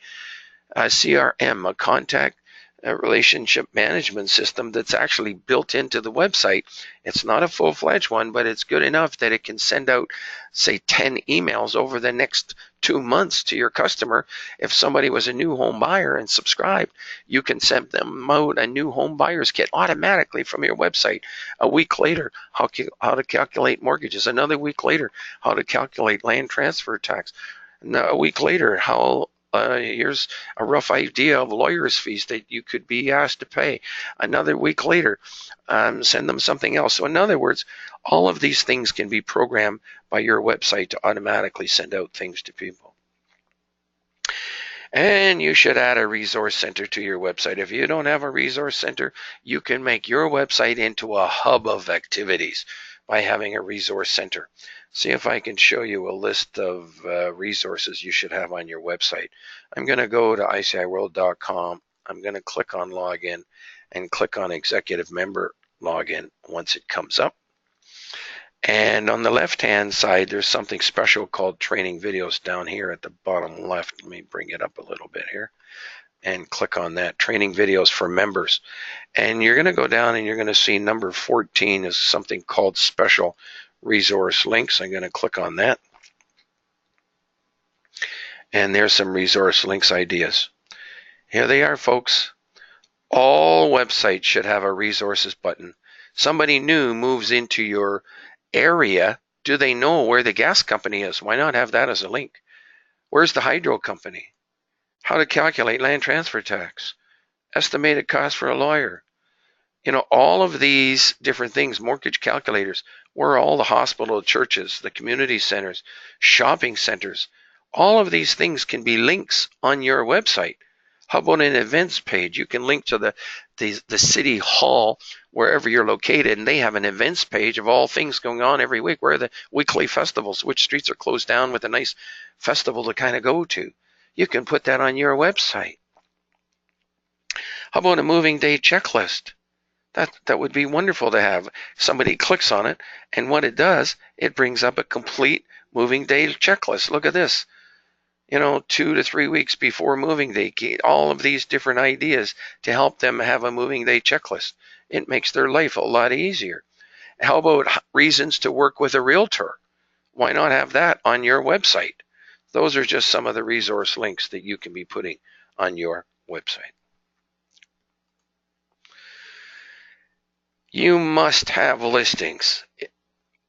CRM, a contact relationship management system that's actually built into the website. It's not a full-fledged one, but it's good enough that it can send out, say, 10 emails over the next 2 months to your customer. If somebody was a new home buyer and subscribed, you can send them out a new home buyer's kit automatically from your website. A week later, how to calculate mortgages. Another week later, how to calculate land transfer tax. And a week later, here's a rough idea of lawyer's fees that you could be asked to pay. Another week later, send them something else. So in other words, all of these things can be programmed by your website to automatically send out things to people. And you should add a resource center to your website. If you don't have a resource center, you can make your website into a hub of activities by having a resource center. See if I can show you a list of resources you should have on your website. I'm going to go to ICIWorld.com. I'm going to click on Login and click on Executive Member Login once it comes up. And on the left-hand side, there's something special called Training Videos down here at the bottom left. Let me bring it up a little bit here and click on that. Training Videos for Members. And you're going to go down and you're going to see number 14 is something called Special Resource Links. I'm going to click on that. And there's some resource links ideas. Here they are, folks. All websites should have a resources button. Somebody new moves into your area. Do they know where the gas company is? Why not have that as a link? Where's the hydro company? How to calculate land transfer tax? Estimated cost for a lawyer? You know, all of these different things, mortgage calculators, where are all the hospital, churches, the community centers, shopping centers, all of these things can be links on your website. How about an events page? You can link to the city hall wherever you're located, and they have an events page of all things going on every week. Where are the weekly festivals? Which streets are closed down with a nice festival to kind of go to? You can put that on your website. How about a moving day checklist? That would be wonderful to have. Somebody clicks on it, and what it does, it brings up a complete moving day checklist. Look at this. You know, 2 to 3 weeks before moving day, all of these different ideas to help them have a moving day checklist. It makes their life a lot easier. How about reasons to work with a realtor? Why not have that on your website? Those are just some of the resource links that you can be putting on your website. You must have listings.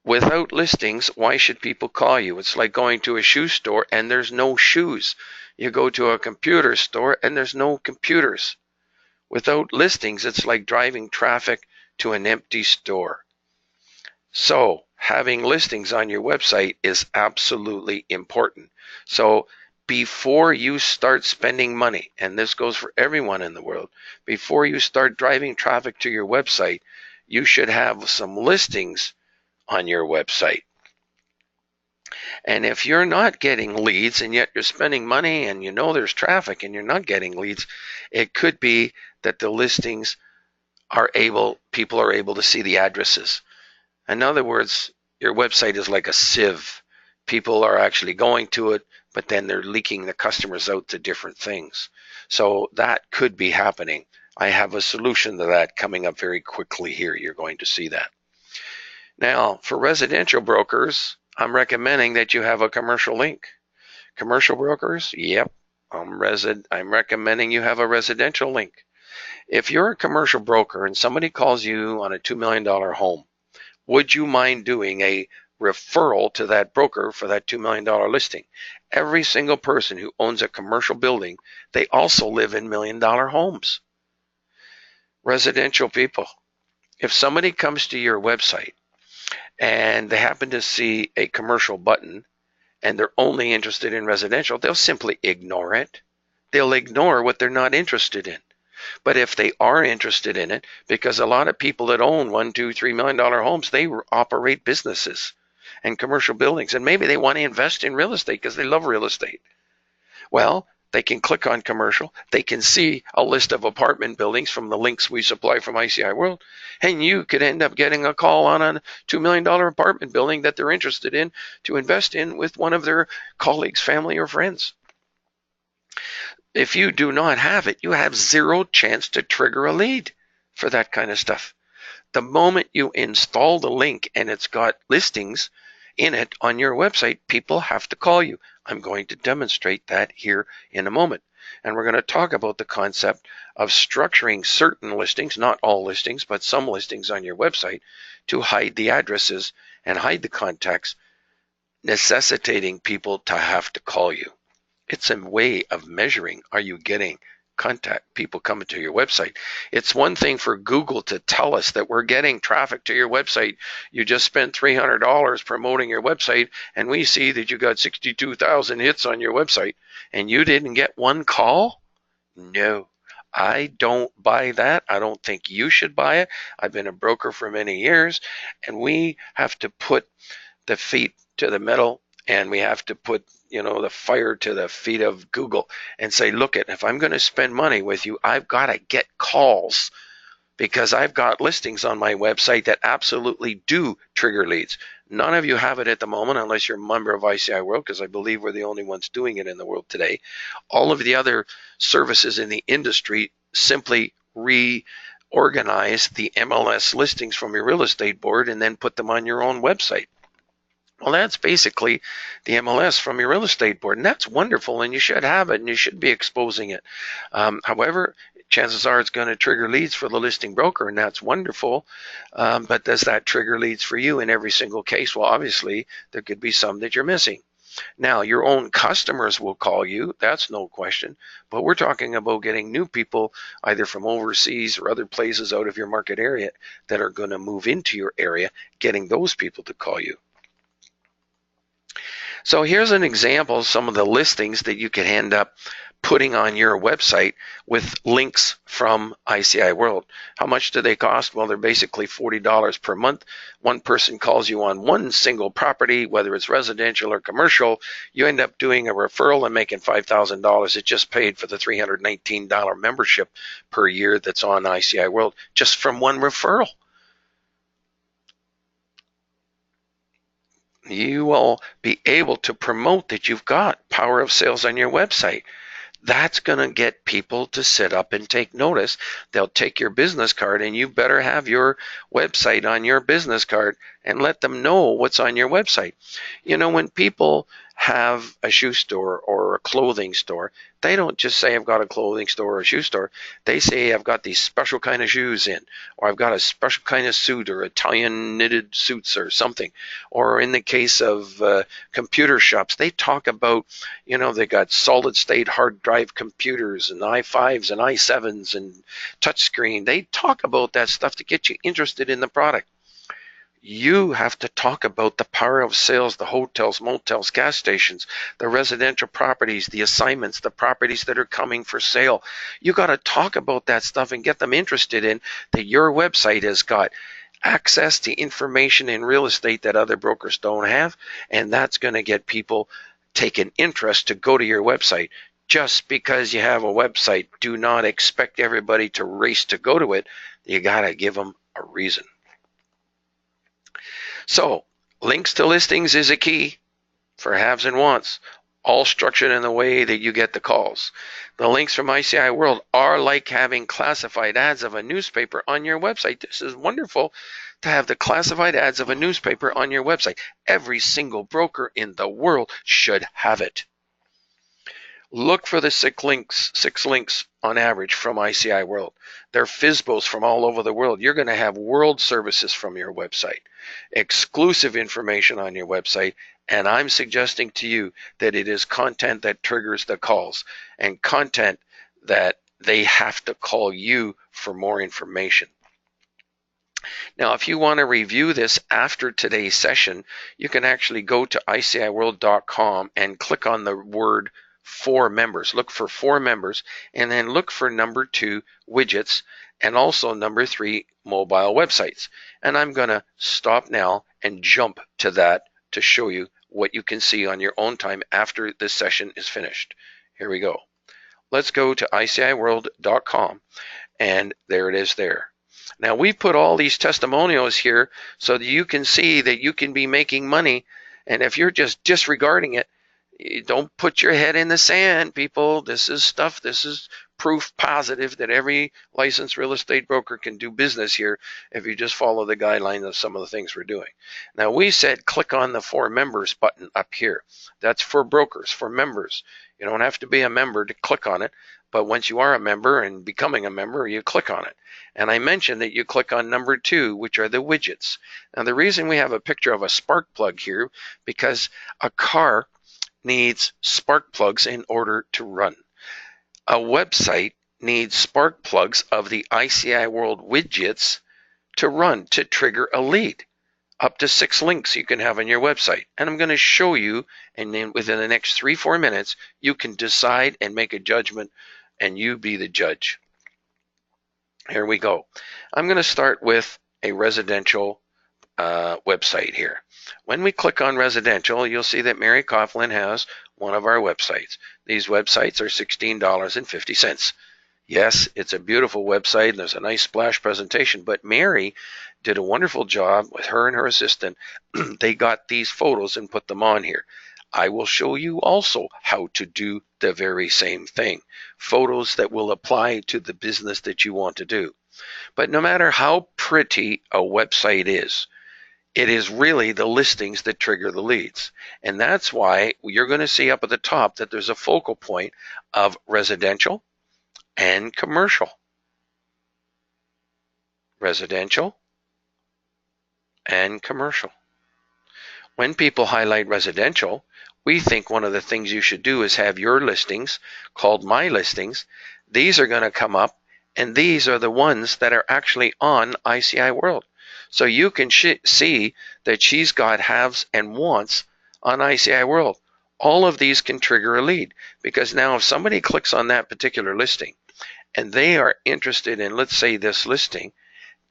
Without listings, why should people call you? It's like going to a shoe store and there's no shoes. You go to a computer store and there's no computers. Without listings, it's like driving traffic to an empty store. So having listings on your website is absolutely important. So before you start spending money, and this goes for everyone in the world, before you start driving traffic to your website, you should have some listings on your website. And if you're not getting leads and yet you're spending money and you know there's traffic and you're not getting leads, it could be that the listings people are able to see the addresses. In other words, your website is like a sieve. People are actually going to it, but then they're leaking the customers out to different things. So that could be happening. I have a solution to that coming up very quickly here. You're going to see that. Now, for residential brokers, I'm recommending that you have a commercial link. Commercial brokers, yep, I'm recommending you have a residential link. If you're a commercial broker and somebody calls you on a $2 million home, would you mind doing a referral to that broker for that $2 million listing? Every single person who owns a commercial building, they also live in $1 million homes. Residential people, if somebody comes to your website and they happen to see a commercial button and they're only interested in residential, they'll simply ignore it. They'll ignore what they're not interested in. But if they are interested in it, because a lot of people that own $1, $2, $3 million homes, they operate businesses and commercial buildings, and maybe they want to invest in real estate because they love real estate. Well, they can click on commercial. They can see a list of apartment buildings from the links we supply from ICIWorld, and you could end up getting a call on a $2 million apartment building that they're interested in to invest in with one of their colleagues, family, or friends. If you do not have it, you have zero chance to trigger a lead for that kind of stuff. The moment you install the link and it's got listings in it on your website, people have to call you. I'm going to demonstrate that here in a moment. And we're going to talk about the concept of structuring certain listings, not all listings, but some listings on your website, to hide the addresses and hide the contacts, necessitating people to have to call you. It's a way of measuring, are you getting contact people coming to your website? It's one thing for Google to tell us that we're getting traffic to your website. You just spent $300 promoting your website, and we see that you got 62,000 hits on your website, and you didn't get one call? No, I don't buy that. I don't think you should buy it. I've been a broker for many years, and we have to put the feet to the metal, and we have to put the fire to the feet of Google and say, look, if I'm going to spend money with you, I've got to get calls, because I've got listings on my website that absolutely do trigger leads. None of you have it at the moment unless you're a member of ICIWorld, because I believe we're the only ones doing it in the world today. All of the other services in the industry simply reorganize the MLS listings from your real estate board and then put them on your own website. Well, that's basically the MLS from your real estate board, and that's wonderful, and you should have it, and you should be exposing it. However, chances are it's going to trigger leads for the listing broker, and that's wonderful. But does that trigger leads for you in every single case? Well, obviously, there could be some that you're missing. Now, your own customers will call you, that's no question, but we're talking about getting new people either from overseas or other places out of your market area that are going to move into your area, getting those people to call you. So here's an example of some of the listings that you could end up putting on your website with links from ICIWorld. How much do they cost? Well, they're basically $40 per month. One person calls you on one single property, whether it's residential or commercial. You end up doing a referral and making $5,000. It just paid for the $319 membership per year that's on ICIWorld just from one referral. You will be able to promote that you've got power of sales on your website. That's going to get people to sit up and take notice. They'll take your business card, and you better have your website on your business card and let them know what's on your website. When people have a shoe store or a clothing store, they don't just say, I've got a clothing store or a shoe store. They say, I've got these special kind of shoes in, or I've got a special kind of suit, or Italian knitted suits or something. Or in the case of computer shops, they talk about, they got solid state hard drive computers and i5s and i7s and touchscreen. They talk about that stuff to get you interested in the product. You have to talk about the power of sales, the hotels, motels, gas stations, the residential properties, the assignments, the properties that are coming for sale. You got to talk about that stuff and get them interested in that your website has got access to information in real estate that other brokers don't have, and that's going to get people taking interest to go to your website. Just because you have a website, do not expect everybody to race to go to it. You got to give them a reason. So, links to listings is a key for haves and wants. all structured in the way that you get the calls. The links from ICIWorld are like having classified ads of a newspaper on your website. This is wonderful to have the classified ads of a newspaper on your website. Every single broker in the world should have it. Look for the six links on average from ICIWorld. They're FISBOs from all over the world. You're going to have world services from your website, exclusive information on your website, and I'm suggesting to you that it is content that triggers the calls and content that they have to call you for more information. Now, if you want to review this after today's session, you can actually go to ICIWorld.com and click on the word for members. Look for 4 members, and then look for number 2, widgets, and also number 3, mobile websites. And I'm going to stop now and jump to that to show you what you can see on your own time after this session is finished. Here we go. Let's go to ICIWorld.com, and there it is there. Now, we've put all these testimonials here so that you can see that you can be making money, and if you're just disregarding it, don't put your head in the sand, people. This is stuff, this is proof positive that every licensed real estate broker can do business here if you just follow the guidelines of some of the things we're doing. Now, we said click on the for members button up here. That's for brokers, for members. You don't have to be a member to click on it, but once you are a member and becoming a member, you click on it. And I mentioned that you click on number 2, which are the widgets. Now, the reason we have a picture of a spark plug here, because a car needs spark plugs in order to run. A website needs spark plugs of the ICIWorld widgets to run, to trigger a lead. Up to 6 links you can have on your website. And I'm going to show you, and then within the next 3-4 minutes, you can decide and make a judgment, and you be the judge. Here we go. I'm going to start with a residential website here. When we click on residential, you'll see that Mary Coughlin has one of our websites. These websites are $16.50. Yes, it's a beautiful website, and there's a nice splash presentation, but Mary did a wonderful job with her and her assistant. They got these photos and put them on here. I will show you also how to do the very same thing. Photos that will apply to the business that you want to do. But no matter how pretty a website is, it is really the listings that trigger the leads. And that's why you're going to see up at the top that there's a focal point of residential and commercial. Residential and commercial. When people highlight residential, we think one of the things you should do is have your listings called My Listings. These are going to come up, and these are the ones that are actually on ICIWorld. So you can see that she's got haves and wants on ICIWorld. All of these can trigger a lead, because now if somebody clicks on that particular listing and they are interested in, let's say, this listing,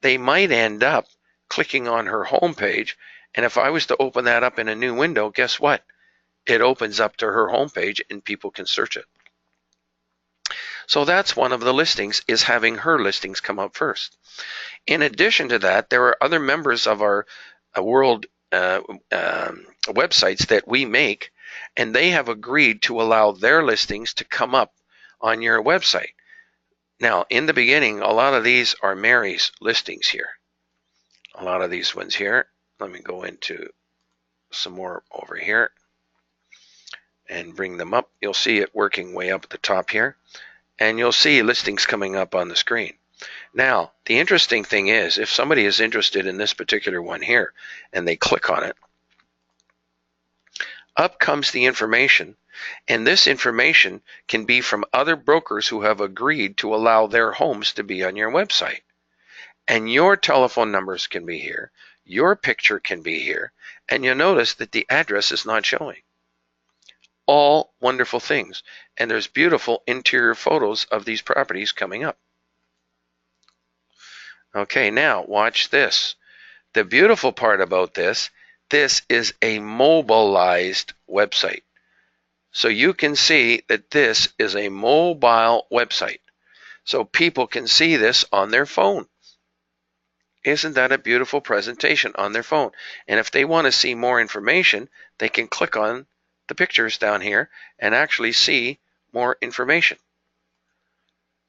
they might end up clicking on her homepage. And if I was to open that up in a new window, guess what? It opens up to her homepage and people can search it. So that's one of the listings, is having her listings come up first. In addition to that, there are other members of our world websites that we make, and they have agreed to allow their listings to come up on your website. Now, in the beginning, a lot of these are Mary's listings here. A lot of these ones here. Let me go into some more over here and bring them up. You'll see it working way up at the top here, and you'll see listings coming up on the screen. Now, the interesting thing is, if somebody is interested in this particular one here and they click on it, up comes the information, and this information can be from other brokers who have agreed to allow their homes to be on your website. And your telephone numbers can be here, your picture can be here, and you'll notice that the address is not showing. All wonderful things, and there's beautiful interior photos of these properties coming up. Okay, now watch this. The beautiful part about this is a mobilized website. So you can see that this is a mobile website. So people can see this on their phone. Isn't that a beautiful presentation on their phone? And if they want to see more information, they can click on the pictures down here and actually see more information.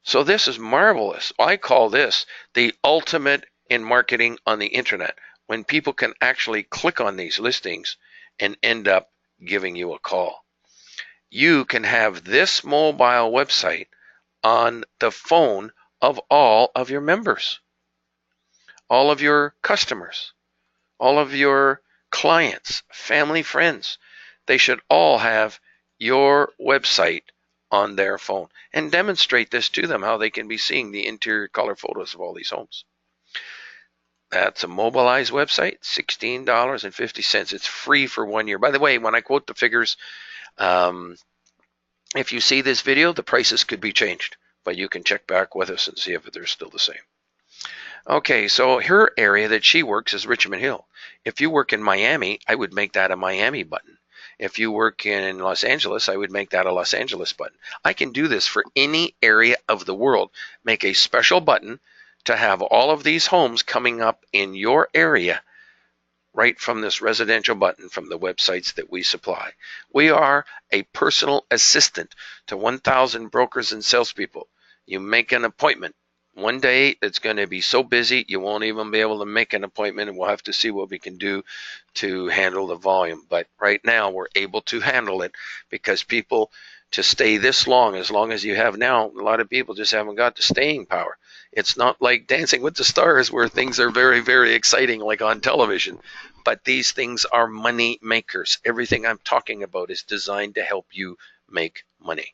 So this is marvelous. I call this the ultimate in marketing on the internet, when people can actually click on these listings and end up giving you a call. You can have this mobile website on the phone of all of your members, all of your customers, all of your clients, family, friends. They should all have your website on their phone, and demonstrate this to them, how they can be seeing the interior color photos of all these homes. That's a mobilized website, $16.50. It's free for 1 year. By the way, when I quote the figures, if you see this video, the prices could be changed, but you can check back with us and see if they're still the same. Okay, so her area that she works is Richmond Hill. If you work in Miami, I would make that a Miami button. If you work in Los Angeles, I would make that a Los Angeles button. I can do this for any area of the world. Make a special button to have all of these homes coming up in your area right from this residential button from the websites that we supply. We are a personal assistant to 1,000 brokers and salespeople. You make an appointment. One day it's going to be so busy you won't even be able to make an appointment, and we'll have to see what we can do to handle the volume. But right now we're able to handle it, because people, to stay this long as you have now, a lot of people just haven't got the staying power. It's not like Dancing with the Stars where things are very, very exciting like on television. But these things are money makers. Everything I'm talking about is designed to help you make money.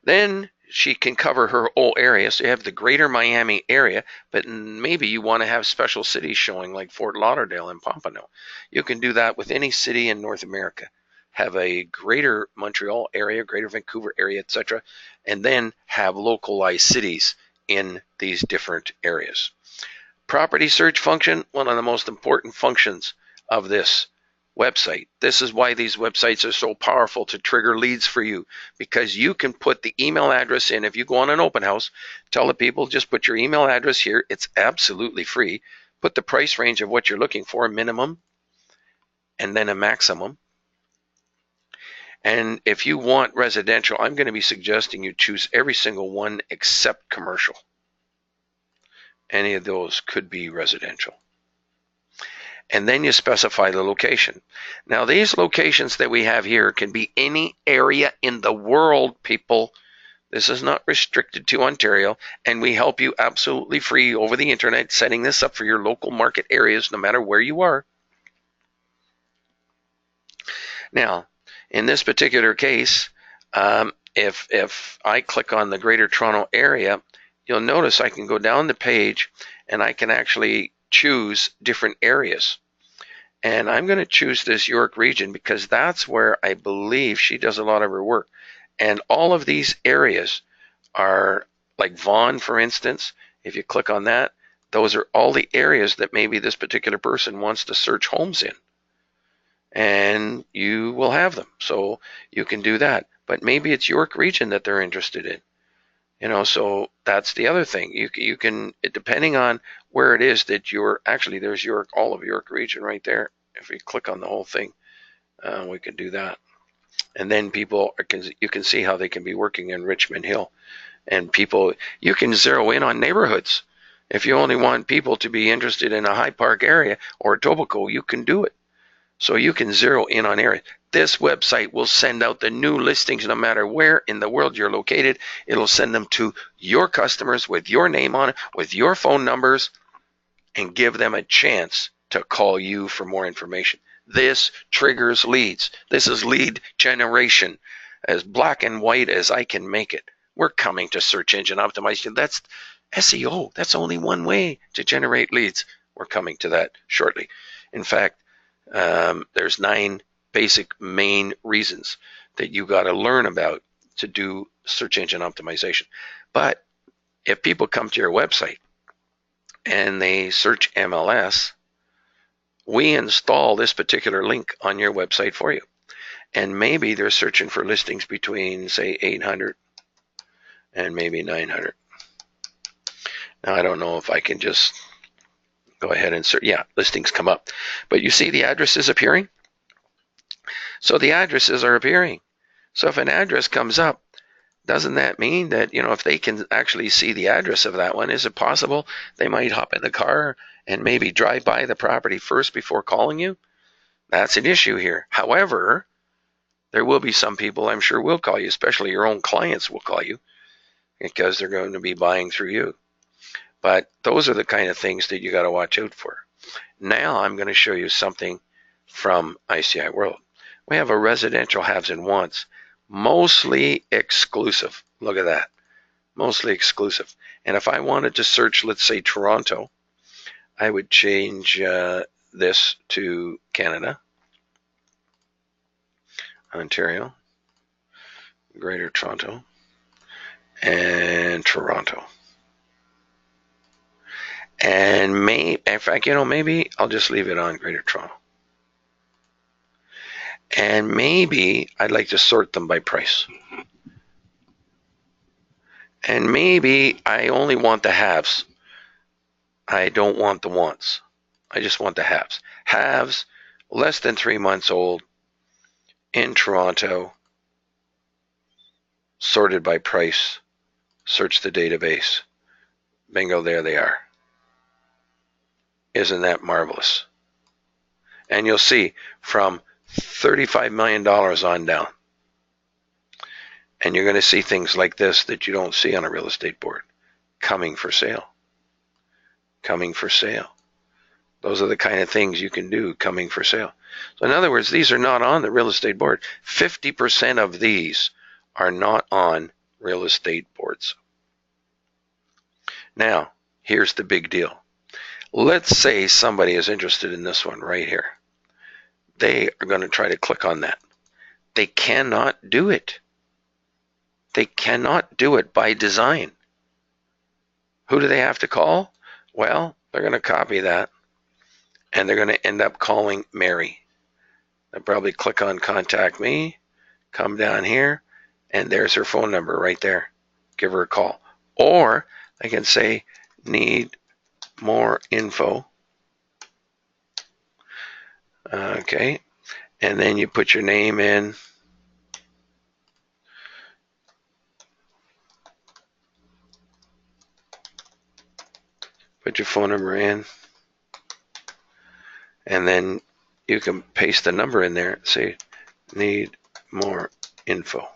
Then she can cover her whole area. So you have the greater Miami area, but maybe you want to have special cities showing like Fort Lauderdale and Pompano. You can do that with any city in North America. Have a greater Montreal area, greater Vancouver area, etc., and then have localized cities in these different areas. Property search function, one of the most important functions of this website. This is why these websites are so powerful to trigger leads for you, because you can put the email address in. If you go on an open house, tell the people, just put your email address here. It's absolutely free. Put the price range of what you're looking for, a minimum and then a maximum. And if you want residential, I'm going to be suggesting you choose every single one except commercial. Any of those could be residential. And then you specify the location. Now, these locations that we have here can be any area in the world, people. This is not restricted to Ontario, and we help you absolutely free over the internet, setting this up for your local market areas, no matter where you are. Now, in this particular case, if I click on the Greater Toronto area, you'll notice I can go down the page and I can actually choose different areas. And I'm going to choose this York region because that's where I believe she does a lot of her work. And all of these areas are like Vaughan, for instance. If you click on that, those are all the areas that maybe this particular person wants to search homes in. And you will have them. So you can do that. But maybe it's York region that they're interested in. So that's the other thing. You can, depending on where it is that you're, actually there's York, all of York region right there. If we click on the whole thing, we can do that. And then you can see how they can be working in Richmond Hill. And people, you can zero in on neighborhoods. If you only want people to be interested in a High Park area or Etobicoke, you can do it. So you can zero in on areas. This website will send out the new listings no matter where in the world you're located. It'll send them to your customers with your name on it, with your phone numbers, and give them a chance to call you for more information. This triggers leads. This is lead generation, as black and white as I can make it. We're coming to search engine optimization. That's SEO. That's only one way to generate leads. We're coming to that shortly. In fact, there's 9 basic main reasons that you got to learn about to do search engine optimization. But if people come to your website and they search MLS, we install this particular link on your website for you. And maybe they're searching for listings between, say, 800 and maybe 900. Now, I don't know if I can just go ahead and search. Yeah, listings come up. But you see the addresses appearing? So the addresses are appearing. So if an address comes up, doesn't that mean that, if they can actually see the address of that one, is it possible they might hop in the car and maybe drive by the property first before calling you? That's an issue here. However, there will be some people I'm sure will call you, especially your own clients will call you because they're going to be buying through you. But those are the kind of things that you got to watch out for. Now I'm going to show you something from ICIWorld. We have a residential haves and wants, mostly exclusive. Look at that, mostly exclusive. And if I wanted to search, let's say Toronto, I would change this to Canada, Ontario, Greater Toronto, and Toronto. And in fact, maybe I'll just leave it on Greater Toronto. And maybe I'd like to sort them by price. And maybe I only want the haves. I don't want the wants. I just want the haves. Haves, less than 3 months old, in Toronto, sorted by price, search the database. Bingo, there they are. Isn't that marvelous? And you'll see from $35 million on down. And you're going to see things like this that you don't see on a real estate board. Coming for sale. Coming for sale. Those are the kind of things you can do, coming for sale. So in other words, these are not on the real estate board. 50% of these are not on real estate boards. Now, here's the big deal. Let's say somebody is interested in this one right here. They are going to try to click on that. They cannot do it. They cannot do it by design. Who do they have to call? Well, they're going to copy that, and they're going to end up calling Mary. They'll probably click on Contact Me, come down here, and there's her phone number right there. Give her a call. Or they can say, need more info. Okay, and then you put your name in. Put your phone number in. And then you can paste the number in there. Say, need more info.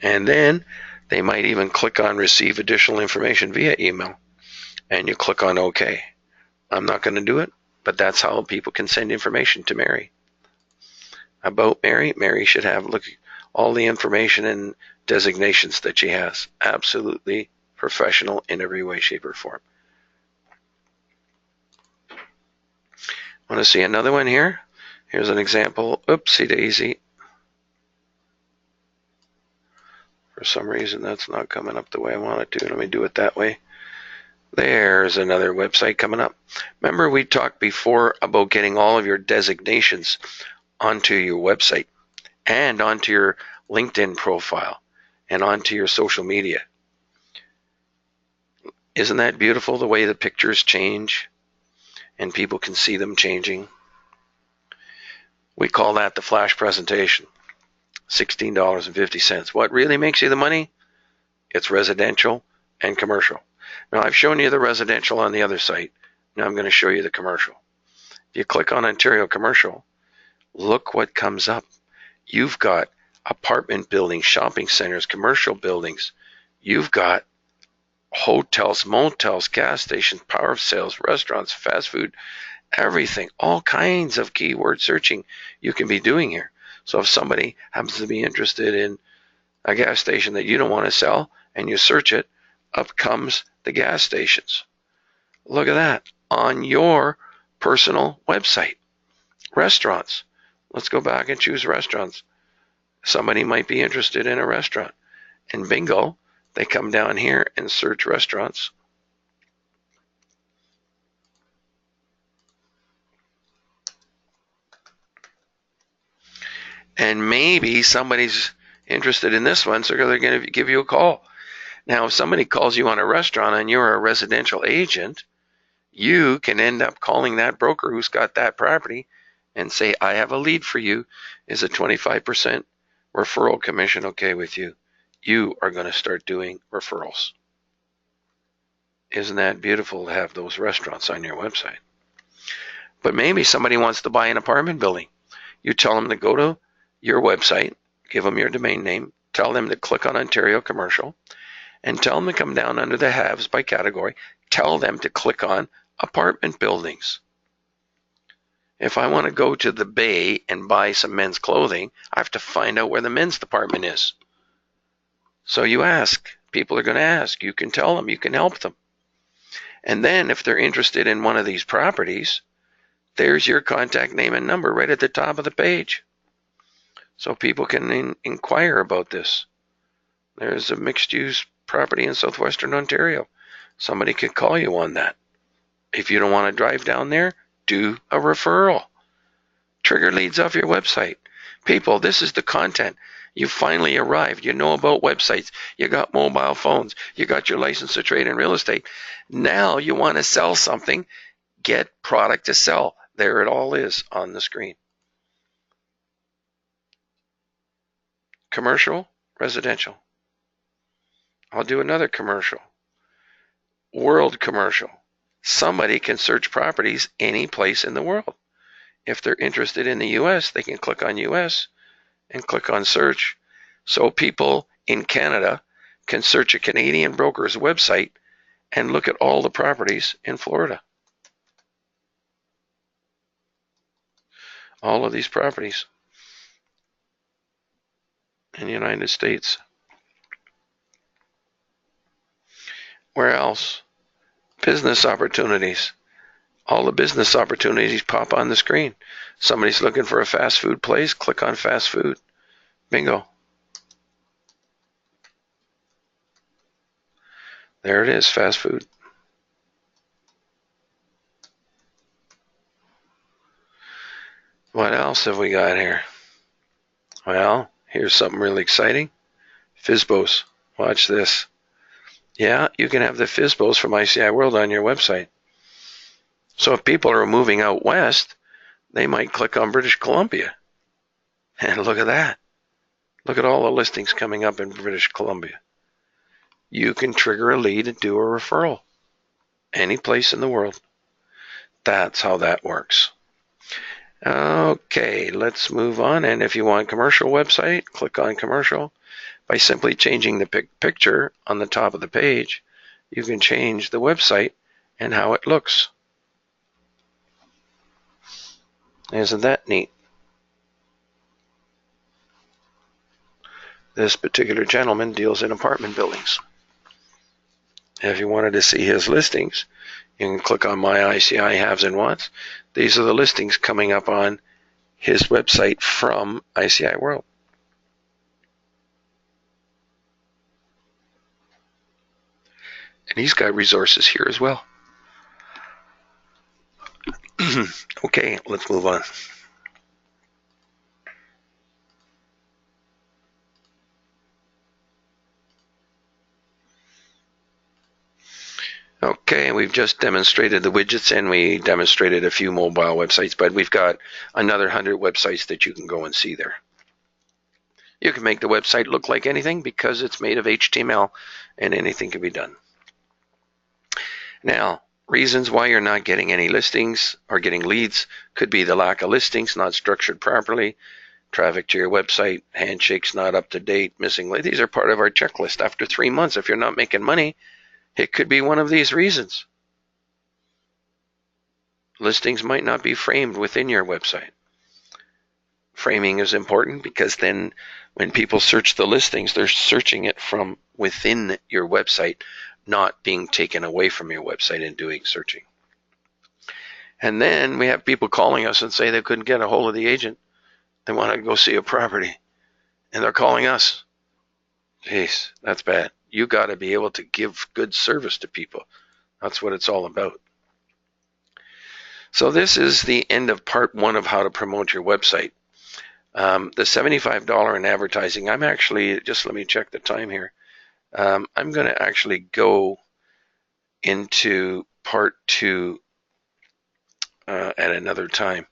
And then they might even click on receive additional information via email. And you click on OK. I'm not going to do it, but that's how people can send information to Mary. About Mary, Mary should have all the information and designations that she has. Absolutely professional in every way, shape, or form. Want to see another one here? Here's an example. Oopsie daisy. For some reason, that's not coming up the way I want it to. Let me do it that way. There's another website coming up. Remember, we talked before about getting all of your designations onto your website and onto your LinkedIn profile and onto your social media. Isn't that beautiful, the way the pictures change and people can see them changing? We call that the flash presentation. $16.50. What really makes you the money? It's residential and commercial. Now, I've shown you the residential on the other site. Now I'm going to show you the commercial. If you click on Ontario Commercial, look what comes up. You've got apartment buildings, shopping centers, commercial buildings. You've got hotels, motels, gas stations, power of sales, restaurants, fast food, everything. All kinds of keyword searching you can be doing here. So if somebody happens to be interested in a gas station that you don't want to sell and you search it, up comes the gas stations. Look at that on your personal website. Restaurants. Let's go back and choose restaurants. Somebody might be interested in a restaurant. And bingo, they come down here and search restaurants. And maybe somebody's interested in this one, so they're going to give you a call. Now, if somebody calls you on a restaurant and you're a residential agent, you can end up calling that broker who's got that property and say, I have a lead for you. Is a 25% referral commission okay with you? You are going to start doing referrals. Isn't that beautiful to have those restaurants on your website? But maybe somebody wants to buy an apartment building. You tell them to go to your website, give them your domain name, tell them to click on Ontario Commercial, and tell them to come down under the haves by category. Tell them to click on apartment buildings. If I want to go to the Bay and buy some men's clothing, I have to find out where the men's department is. So you ask. People are going to ask. You can tell them. You can help them. And then if they're interested in one of these properties, there's your contact name and number right at the top of the page. So people can inquire about this. There's a mixed-use property in southwestern Ontario. Somebody could call you on that. If you don't want to drive down there, do a referral. Trigger leads off your website. People, this is the content. You finally arrived. You know about websites. You got mobile phones. You got your license to trade in real estate. Now you want to sell something. Get product to sell. There it all is on the screen. Commercial, residential. I'll do another commercial. World commercial. Somebody can search properties any place in the world. If they're interested in the US, they can click on US and click on search. So people in Canada can search a Canadian broker's website and look at all the properties in Florida. All of these properties in the United States. Where else? Business opportunities. All the business opportunities pop on the screen. Somebody's looking for a fast food place, click on fast food. Bingo. There it is, fast food. What else have we got here? Well, here's something really exciting. FSBOs. Watch this. Yeah, you can have the FSBOs from ICIWorld on your website. So if people are moving out west, they might click on British Columbia. And look at that. Look at all the listings coming up in British Columbia. You can trigger a lead and do a referral. Any place in the world. That's how that works. Okay, let's move on. And if you want commercial website, click on commercial. By simply changing the picture on the top of the page, you can change the website and how it looks. Isn't that neat? This particular gentleman deals in apartment buildings. If you wanted to see his listings, you can click on My ICI Haves and Wants. These are the listings coming up on his website from ICIWorld. And he's got resources here as well. Okay, let's move on. Okay, we've just demonstrated the widgets and we demonstrated a few mobile websites, but we've got another 100 websites that you can go and see there. You can make the website look like anything because it's made of HTML and anything can be done. Now, reasons why you're not getting any listings or getting leads could be the lack of listings, not structured properly, traffic to your website, handshakes not up to date, missing leads. These are part of our checklist. After 3 months, if you're not making money, it could be one of these reasons. Listings might not be framed within your website. Framing is important because then when people search the listings, they're searching it from within your website, not being taken away from your website and doing searching. And then we have people calling us and say they couldn't get a hold of the agent. They want to go see a property and they're calling us. Jeez, that's bad. You got to be able to give good service to people. That's what it's all about. So this is the end of part 1 of how to promote your website. The $75 in advertising, I'm actually, just let me check the time here. I'm going to actually go into part 2 at another time.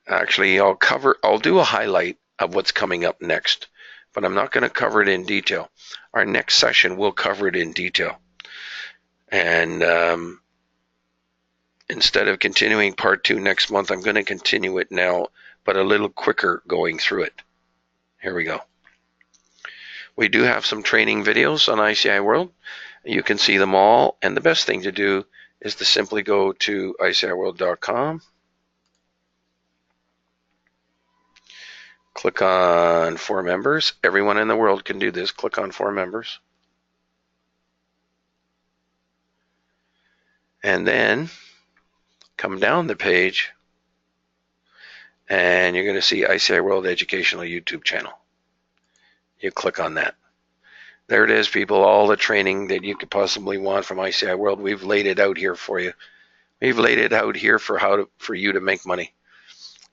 Actually, I'll do a highlight of what's coming up next, but I'm not going to cover it in detail. Our next session will cover it in detail. And instead of continuing part 2 next month, I'm going to continue it now, but a little quicker going through it. Here we go. We do have some training videos on ICIWorld. You can see them all, and the best thing to do is to simply go to ICIWorld.com, click on For Members. Everyone in the world can do this. Click on For Members. And then come down the page, and you're going to see ICIWorld Educational YouTube channel. You click on that. There it is, people, all the training that you could possibly want from ICIWorld. We've laid it out here for you. We've laid it out here for you to make money.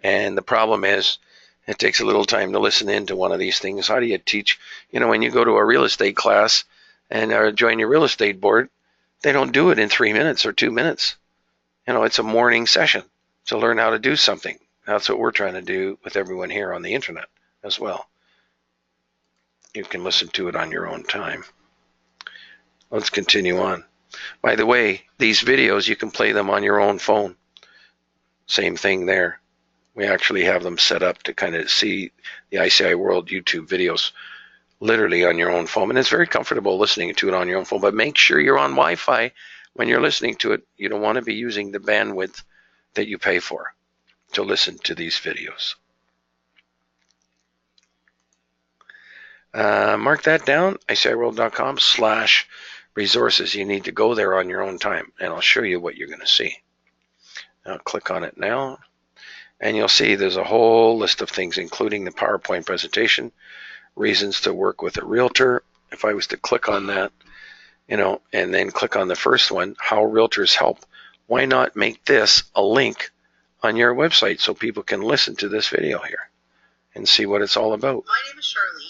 And the problem is, it takes a little time to listen into one of these things. How do you teach? You know, when you go to a real estate class and join your real estate board, they don't do it in 3 minutes or 2 minutes. You know, it's a morning session to learn how to do something. That's what we're trying to do with everyone here on the internet as well. You can listen to it on your own time. Let's continue on. By the way, these videos, you can play them on your own phone. Same thing there. We actually have them set up to kind of see the ICIWorld YouTube videos literally on your own phone. And it's very comfortable listening to it on your own phone, but make sure you're on Wi-Fi when you're listening to it. You don't want to be using the bandwidth that you pay for to listen to these videos. Mark that down, ICIWorld.com/resources. You need to go there on your own time, and I'll show you what you're going to see. Now click on it now, and you'll see there's a whole list of things, including the PowerPoint presentation, reasons to work with a realtor. If I was to click on that, you know, and then click on the first one, how realtors help, why not make this a link on your website so people can listen to this video here and see what it's all about? My name is Charlene.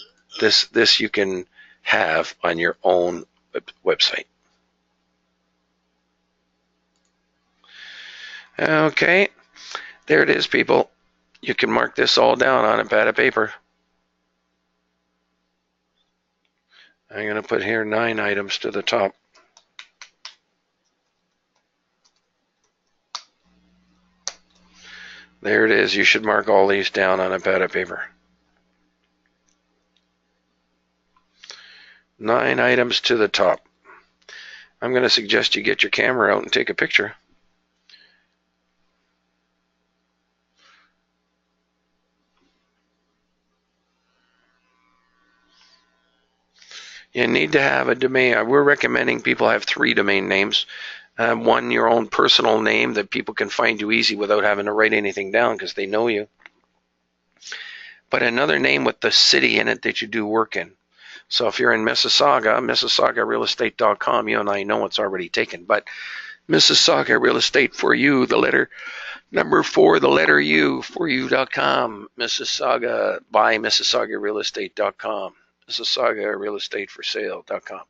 This you can have on your own website. Okay, there it is, people. You can mark this all down on a pad of paper. I'm going to put here 9 items to the top. There it is. You should mark all these down on a pad of paper. 9 items to the top. I'm going to suggest you get your camera out and take a picture. You need to have a domain. We're recommending people have 3 domain names. One, your own personal name that people can find you easy without having to write anything down because they know you. But another name with the city in it that you do work in. So if you're in Mississauga, MississaugaRealEstate.com, you and I know it's already taken. But Mississauga Real Estate for you, the letter number 4, the letter U, for you.com. Mississauga by MississaugaRealEstate.com. Mississauga Real Estate for Sale.com.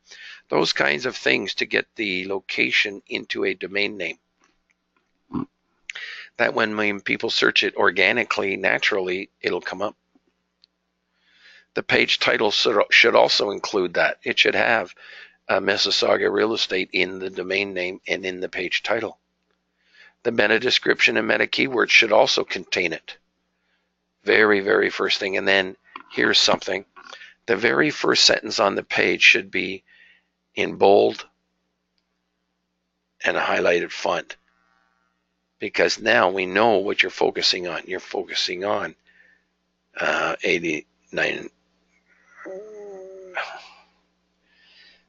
Those kinds of things to get the location into a domain name. That when people search it organically, naturally, it'll come up. The page title should also include that. It should have Mississauga Real Estate in the domain name and in the page title. The meta description and meta keywords should also contain it. Very, very first thing. And then here's something. The very first sentence on the page should be in bold and a highlighted font. Because now we know what you're focusing on. You're focusing on 89.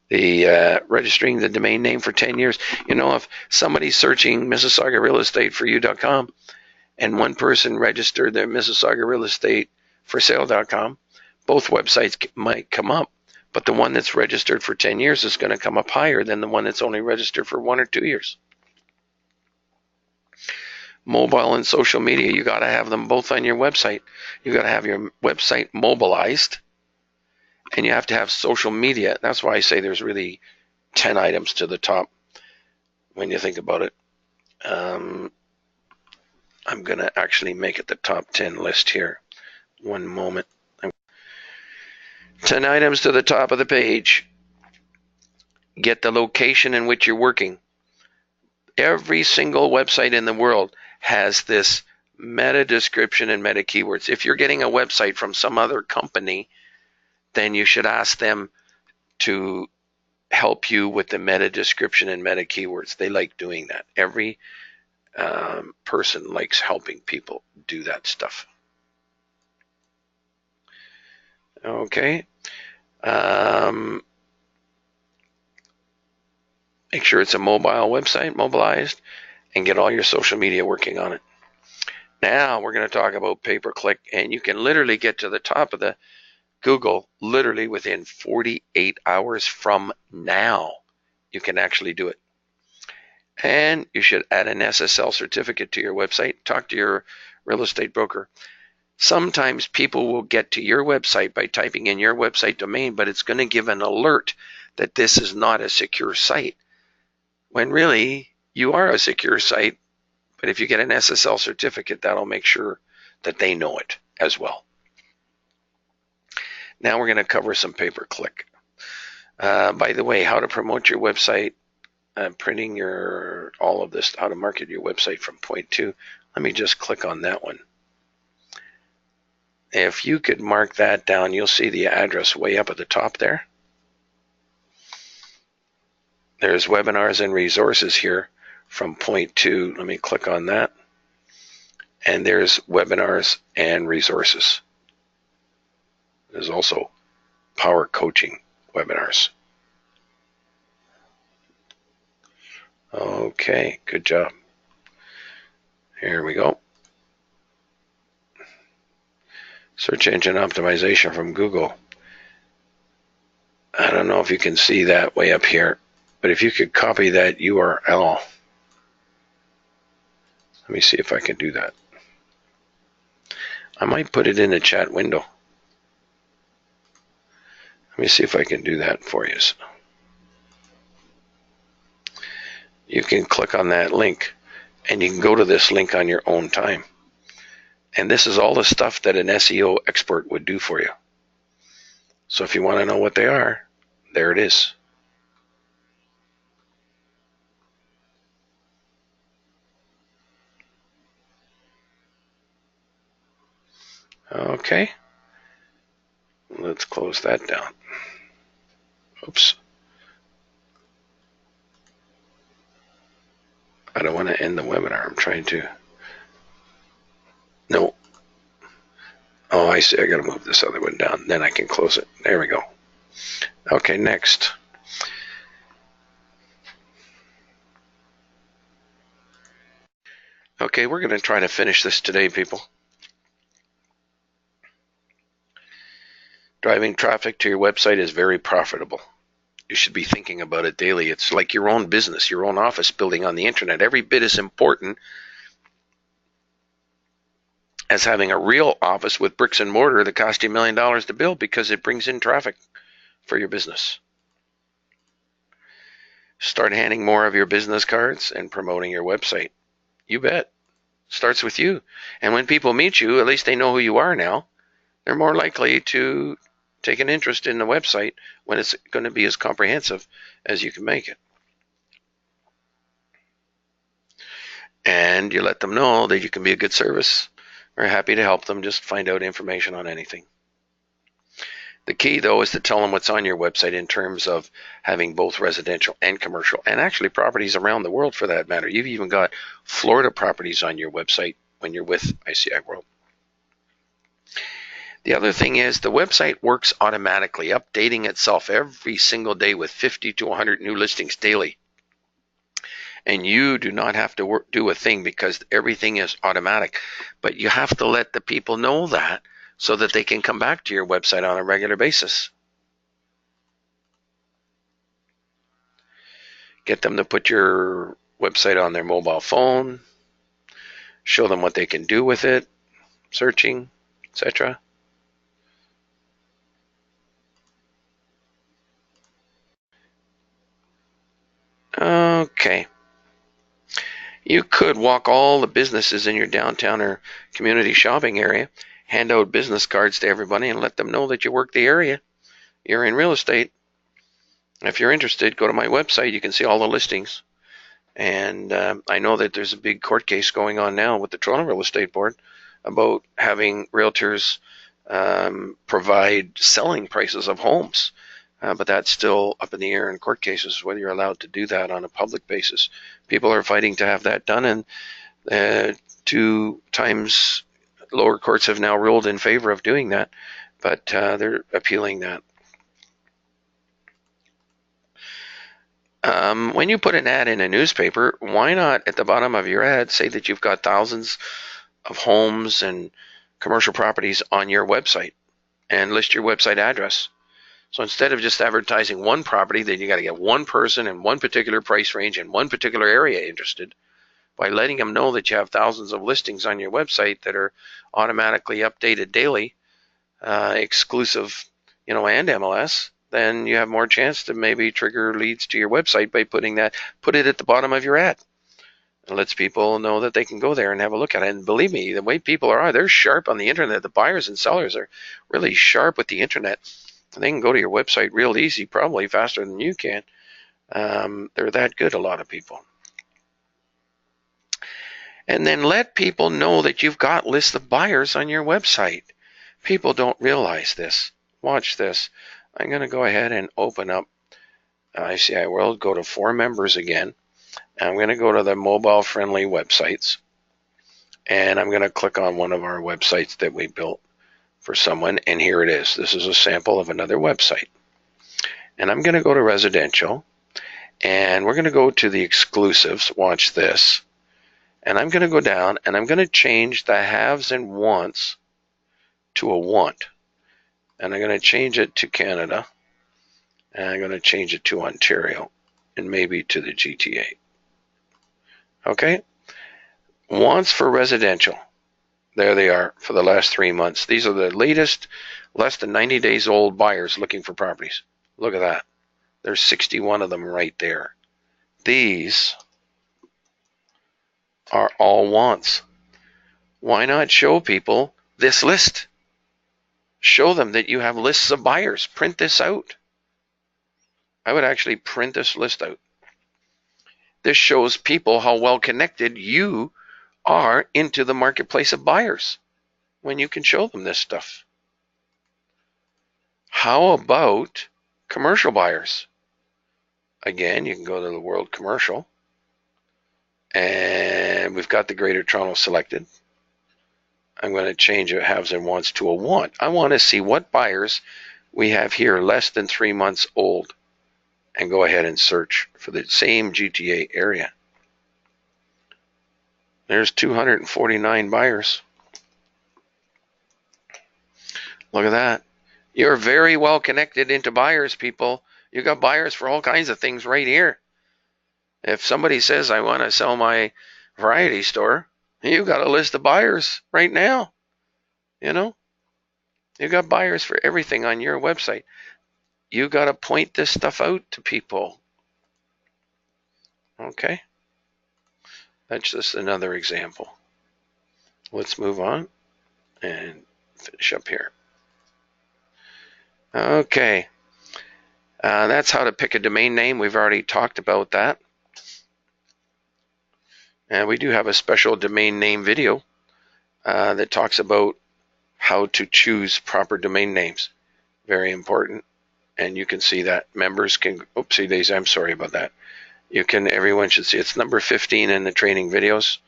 The registering the domain name for 10 years. You know, if somebody's searching Mississauga Real Estate for you.com and one person registered their Mississauga Real Estate for Sale.com, both websites might come up, but the one that's registered for 10 years is going to come up higher than the one that's only registered for 1 or 2 years. Mobile and social media, you got to have them both on your website. You got to have your website mobilized, and you have to have social media. That's why I say there's really 10 items to the top when you think about it. I'm going to actually make it the top 10 list here. One moment. 10 items to the top of the page. Get the location in which you're working. Every single website in the world has this meta description and meta keywords. If you're getting a website from some other company, then you should ask them to help you with the meta description and meta keywords. They like doing that. Every person likes helping people do that stuff. Okay. Make sure it's a mobile website, mobilized, and get all your social media working on it. Now we're going to talk about pay-per-click, and you can literally get to the top of the Google literally within 48 hours from now. You can actually do it. And you should add an SSL certificate to your website. Talk to your real estate broker. Sometimes people will get to your website by typing in your website domain, but it's going to give an alert that this is not a secure site, when really you are a secure site. But if you get an SSL certificate, that'll make sure that they know it as well. Now we're going to cover some pay-per-click. By the way, how to promote your website, printing all of this, how to market your website from point 2. Let me just click on that one. If you could mark that down, you'll see the address way up at the top there. There's webinars and resources here from point 2. Let me click on that. And there's webinars and resources. There's also power coaching webinars. Okay, good job. Here we go. Search engine optimization from Google. I don't know if you can see that way up here, but if you could copy that URL. Let me see if I can do that. I might put it in the chat window. Let me see if I can do that for you. You can click on that link, and you can go to this link on your own time. And this is all the stuff that an SEO expert would do for you. So if you want to know what they are, there it is. Okay. Let's close that down. Oops. I don't want to end the webinar. I'm trying to. No. Oh, I see. I got to move this other one down. Then I can close it. There we go. Okay, next. Okay, we're going to try to finish this today, people. Driving traffic to your website is very profitable. You should be thinking about it daily. It's like your own business, your own office building on the internet. Every bit as important as having a real office with bricks and mortar that cost you $1 million to build, because it brings in traffic for your business. Start handing more of your business cards and promoting your website. You bet. Starts with you. And when people meet you, at least they know who you are now. They're more likely to take an interest in the website when it's going to be as comprehensive as you can make it. And you let them know that you can be a good service. We're happy to help them. Just find out information on anything. The key, though, is to tell them what's on your website in terms of having both residential and commercial, and actually properties around the world for that matter. You've even got Florida properties on your website when you're with ICIWorld. The other thing is the website works automatically, updating itself every single day with 50 to 100 new listings daily. And you do not have to do a thing because everything is automatic. But you have to let the people know that so that they can come back to your website on a regular basis. Get them to put your website on their mobile phone. Show them what they can do with it, searching, etc. Okay. You could walk all the businesses in your downtown or community shopping area, hand out business cards to everybody, and let them know that you work the area. You're in real estate. If you're interested, go to my website. You can see all the listings. And I know that there's a big court case going on now with the Toronto Real Estate Board about having realtors provide selling prices of homes. But that's still up in the air in court cases, whether you're allowed to do that on a public basis. People are fighting to have that done, and 2 times lower courts have now ruled in favor of doing that, but they're appealing that. When you put an ad in a newspaper, why not at the bottom of your ad say that you've got thousands of homes and commercial properties on your website and list your website address? So instead of just advertising one property, then you got to get one person in one particular price range in one particular area interested. By letting them know that you have thousands of listings on your website that are automatically updated daily, exclusive, and MLS, then you have more chance to maybe trigger leads to your website by put it at the bottom of your ad. It lets people know that they can go there and have a look at it. And believe me, the way people they're sharp on the internet. The buyers and sellers are really sharp with the internet. They can go to your website real easy, probably faster than you can. They're that good, a lot of people. And then let people know that you've got lists of buyers on your website. People don't realize this. Watch this. I'm going to go ahead and open up ICIWorld, go to For Members again. I'm going to go to the mobile-friendly websites. And I'm going to click on one of our websites that we built for someone, and here it is. This is a sample of another website. And I'm going to go to residential, and we're going to go to the exclusives. Watch this. And I'm going to go down, and I'm going to change the haves and wants to a want. And I'm going to change it to Canada, and I'm going to change it to Ontario, and maybe to the GTA. Okay? Wants for residential. There they are for the last 3 months. These are the latest, less than 90 days old buyers looking for properties. Look at that. There's 61 of them right there. These are all wants. Why not show people this list? Show them that you have lists of buyers. Print this out. I would actually print this list out. This shows people how well connected you are into the marketplace of buyers when you can show them this stuff. How about commercial buyers? Again, you can go to the World Commercial, and we've got the Greater Toronto selected. I'm going to change it haves and wants to a want. I want to see what buyers we have here less than 3 months old, and go ahead and search for the same GTA area. There's 249 buyers. Look at that. You're very well connected into buyers, people. You got buyers for all kinds of things right here. If somebody says, I want to sell my variety store, you got a list of buyers right now. You got buyers for everything on your website. You got to point this stuff out to people. Okay? That's just another example. Let's move on and finish up here. Okay. That's how to pick a domain name. We've already talked about that. And we do have a special domain name video that talks about how to choose proper domain names. Very important. And you can see that members can, oopsie daisy, I'm sorry about that. Everyone should see, it's number 15 in the training videos,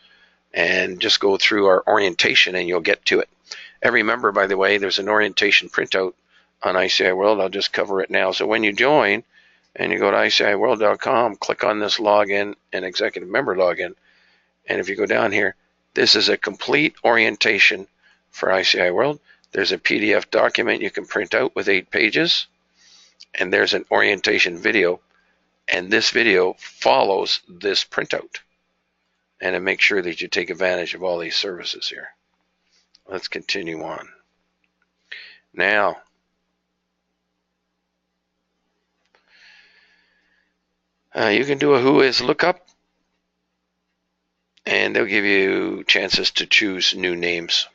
and just go through our orientation and you'll get to it. Every member, by the way, there's an orientation printout on ICIWorld. I'll just cover it now. So when you join and you go to ICIWorld.com, click on this login and executive member login. And if you go down here, this is a complete orientation for ICIWorld. There's a PDF document you can print out with 8 pages. And there's an orientation video. And this video follows this printout. And it makes sure that you take advantage of all these services here. Let's continue on. Now, you can do a who is lookup. and they'll give you chances to choose new names.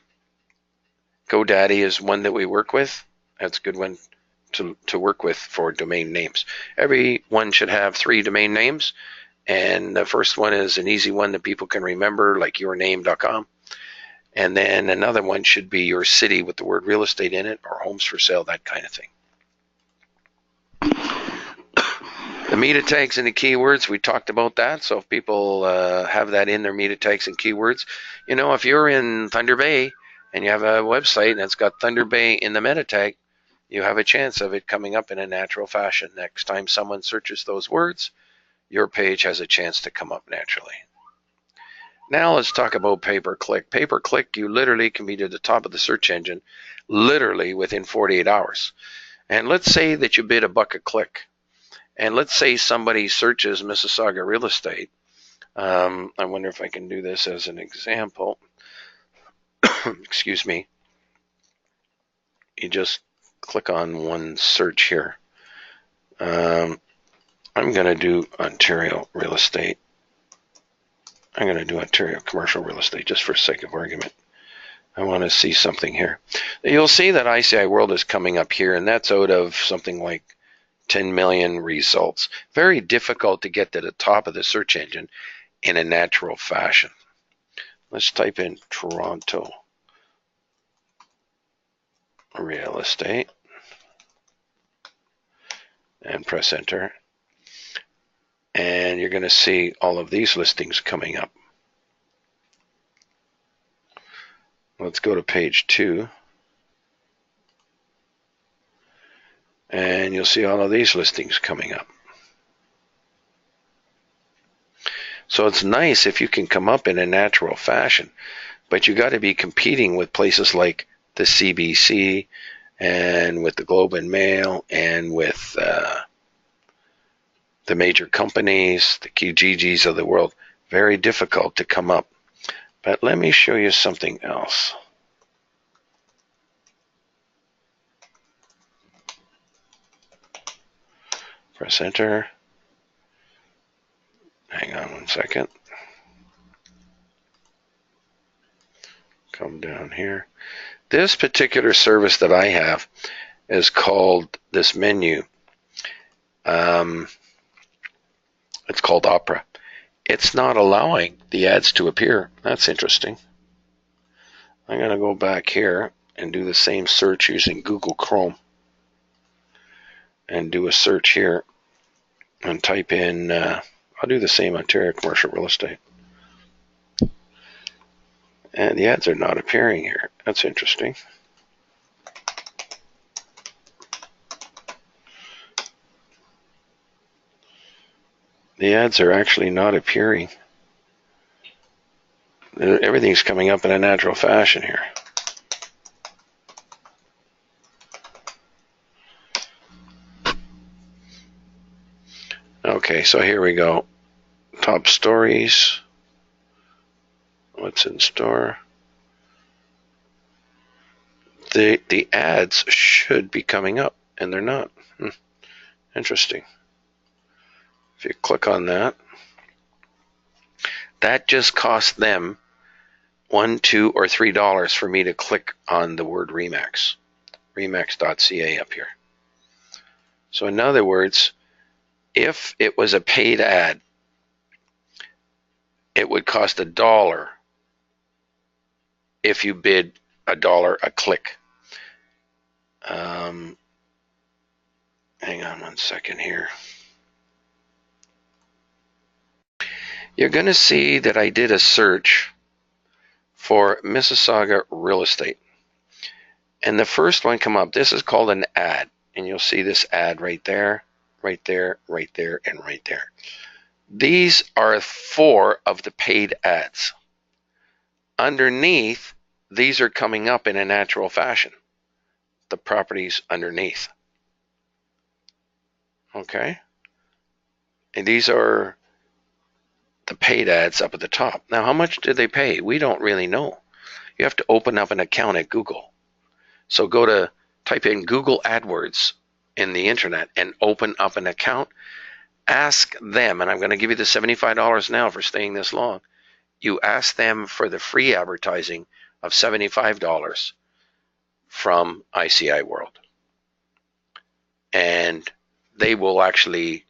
GoDaddy is one that we work with. That's a good one to work with for domain names. Everyone should have 3 domain names, and the first one is an easy one that people can remember, like yourname.com. And then another one should be your city with the word real estate in it, or homes for sale, that kind of thing. The meta tags and the keywords, we talked about that. So if people have that in their meta tags and keywords, if you're in Thunder Bay and you have a website and it's got Thunder Bay in the meta tag, you have a chance of it coming up in a natural fashion. Next time someone searches those words, your page has a chance to come up naturally. Now let's talk about pay-per-click. Pay-per-click, you literally can be to the top of the search engine literally within 48 hours. And let's say that you bid $1 a click. And let's say somebody searches Mississauga real estate. I wonder if I can do this as an example. Excuse me. You just click on one search here. I'm going to do Ontario real estate. I'm going to do Ontario commercial real estate just for sake of argument. I want to see something here. You'll see that ICIWorld is coming up here, and that's out of something like 10 million results. Very difficult to get to the top of the search engine in a natural fashion. Let's type in Toronto real estate and press enter. And you're going to see all of these listings coming up. Let's go to page 2. And you'll see all of these listings coming up. So it's nice if you can come up in a natural fashion, but you got to be competing with places like the CBC and with the Globe and Mail and with the major companies, the QGGs of the world. Very difficult to come up. But let me show you something else. Press enter. Hang on one second. Come down here. This particular service that I have is called this menu. It's called Opera. It's not allowing the ads to appear. That's interesting. I'm going to go back here and do the same search using Google Chrome. And do a search here and type in, I'll do the same, Ontario commercial real estate. And the ads are not appearing here. That's interesting. The ads are actually not appearing. Everything's coming up in a natural fashion here. Okay, so here we go. Top stories. What's in store? The ads should be coming up, and they're not. Interesting. If you click on that, that just cost them $1, $2, or $3 for me to click on the word Remax. Remax.ca up here. So in other words, if it was a paid ad, it would cost $1 if you bid $1 a click. Hang on one second here. You're going to see that I did a search for Mississauga real estate. And the first one come up, this is called an ad. And you'll see this ad right there, right there, right there, and right there. These are 4 of the paid ads. Underneath, these are coming up in a natural fashion. The properties underneath. Okay? And these are the paid ads up at the top. Now, how much did they pay? We don't really know. You have to open up an account at Google. So type in Google AdWords in the internet and open up an account. Ask them, and I'm going to give you the $75 now for staying this long. you ask them for the free advertising of $75 from ICIWorld. And they will actually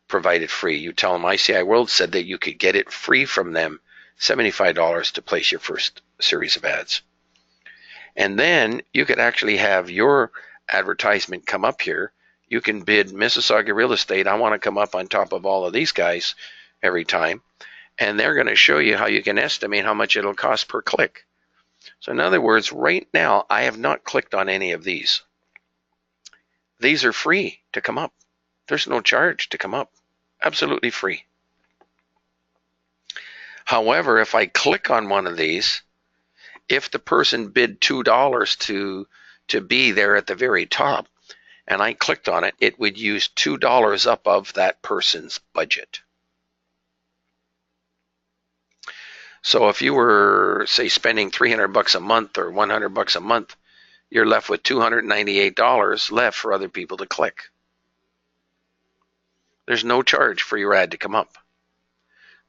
provide it free. You tell them ICIWorld said that you could get it free from them, $75 to place your first series of ads. And then you could actually have your advertisement come up here. You can bid Mississauga Real Estate, I want to come up on top of all of these guys every time. And they're going to show you how you can estimate how much it'll cost per click. So in other words, right now, I have not clicked on any of these. These are free to come up. There's no charge to come up. Absolutely free. However, if I click on one of these, if the person bid $2 to be there at the very top, and I clicked on it, it would use $2 up of that person's budget. So if you were, say, spending $300 a month or $100 a month, you're left with $298 left for other people to click. There's no charge for your ad to come up.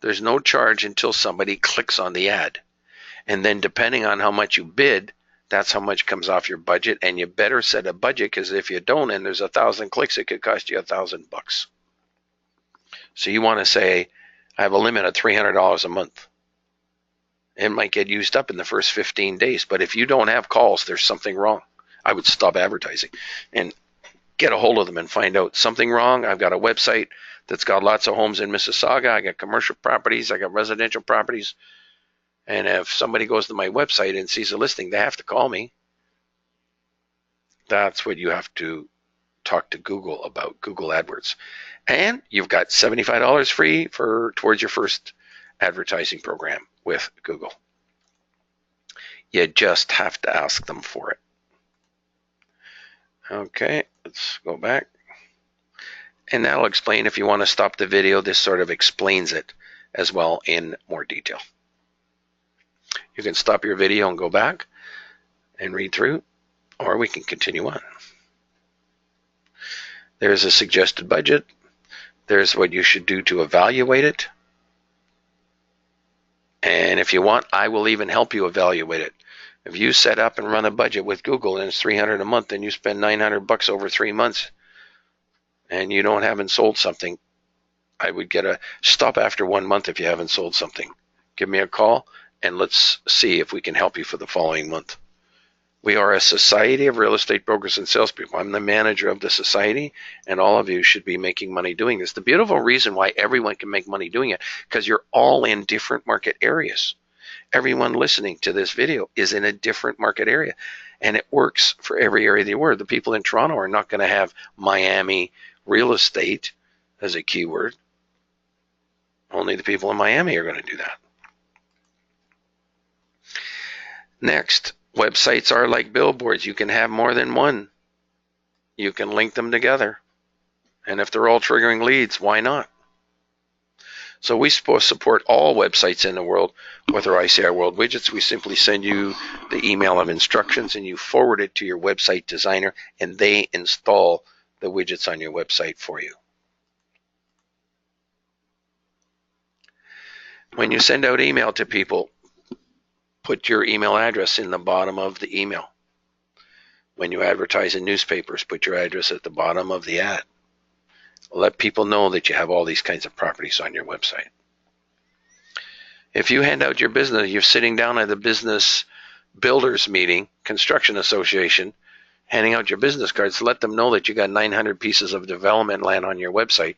There's no charge until somebody clicks on the ad. And then depending on how much you bid, that's how much comes off your budget. And you better set a budget, because if you don't and there's 1,000 clicks, it could cost you $1,000. So you want to say, I have a limit of $300 a month. It might get used up in the first 15 days. But if you don't have calls, there's something wrong. I would stop advertising and get a hold of them and find out something wrong. I've got a website that's got lots of homes in Mississauga. I got commercial properties. I got residential properties. And if somebody goes to my website and sees a listing, they have to call me. That's what you have to talk to Google about, Google AdWords. And you've got $75 free towards your first advertising program with Google. You just have to ask them for it. Okay, let's go back. And that'll explain, if you want to stop the video, this sort of explains it as well in more detail. You can stop your video and go back and read through, or we can continue on. There's a suggested budget. There's what you should do to evaluate it. And if you want, I will even help you evaluate it. If you set up and run a budget with Google and it's $300 a month and you spend $900 over 3 months and you haven't sold something, I would get a stop after 1 month if you haven't sold something. Give me a call and let's see if we can help you for the following month. We are a society of real estate brokers and salespeople. I'm the manager of the society, and all of you should be making money doing this. The beautiful reason why everyone can make money doing it, because you're all in different market areas. Everyone listening to this video is in a different market area, and it works for every area of the world. The people in Toronto are not going to have Miami real estate as a keyword. Only the people in Miami are going to do that. Next, websites are like billboards. You can have more than one. You can link them together. And if they're all triggering leads, why not? So we support all websites in the world with our ICIWorld widgets. We simply send you the email of instructions and you forward it to your website designer, and they install the widgets on your website for you. When you send out email to people, put your email address in the bottom of the email. When you advertise in newspapers, put your address at the bottom of the ad. Let people know that you have all these kinds of properties on your website. If you hand out your business, you're sitting down at the business builders meeting, construction association, handing out your business cards, let them know that you got 900 pieces of development land on your website.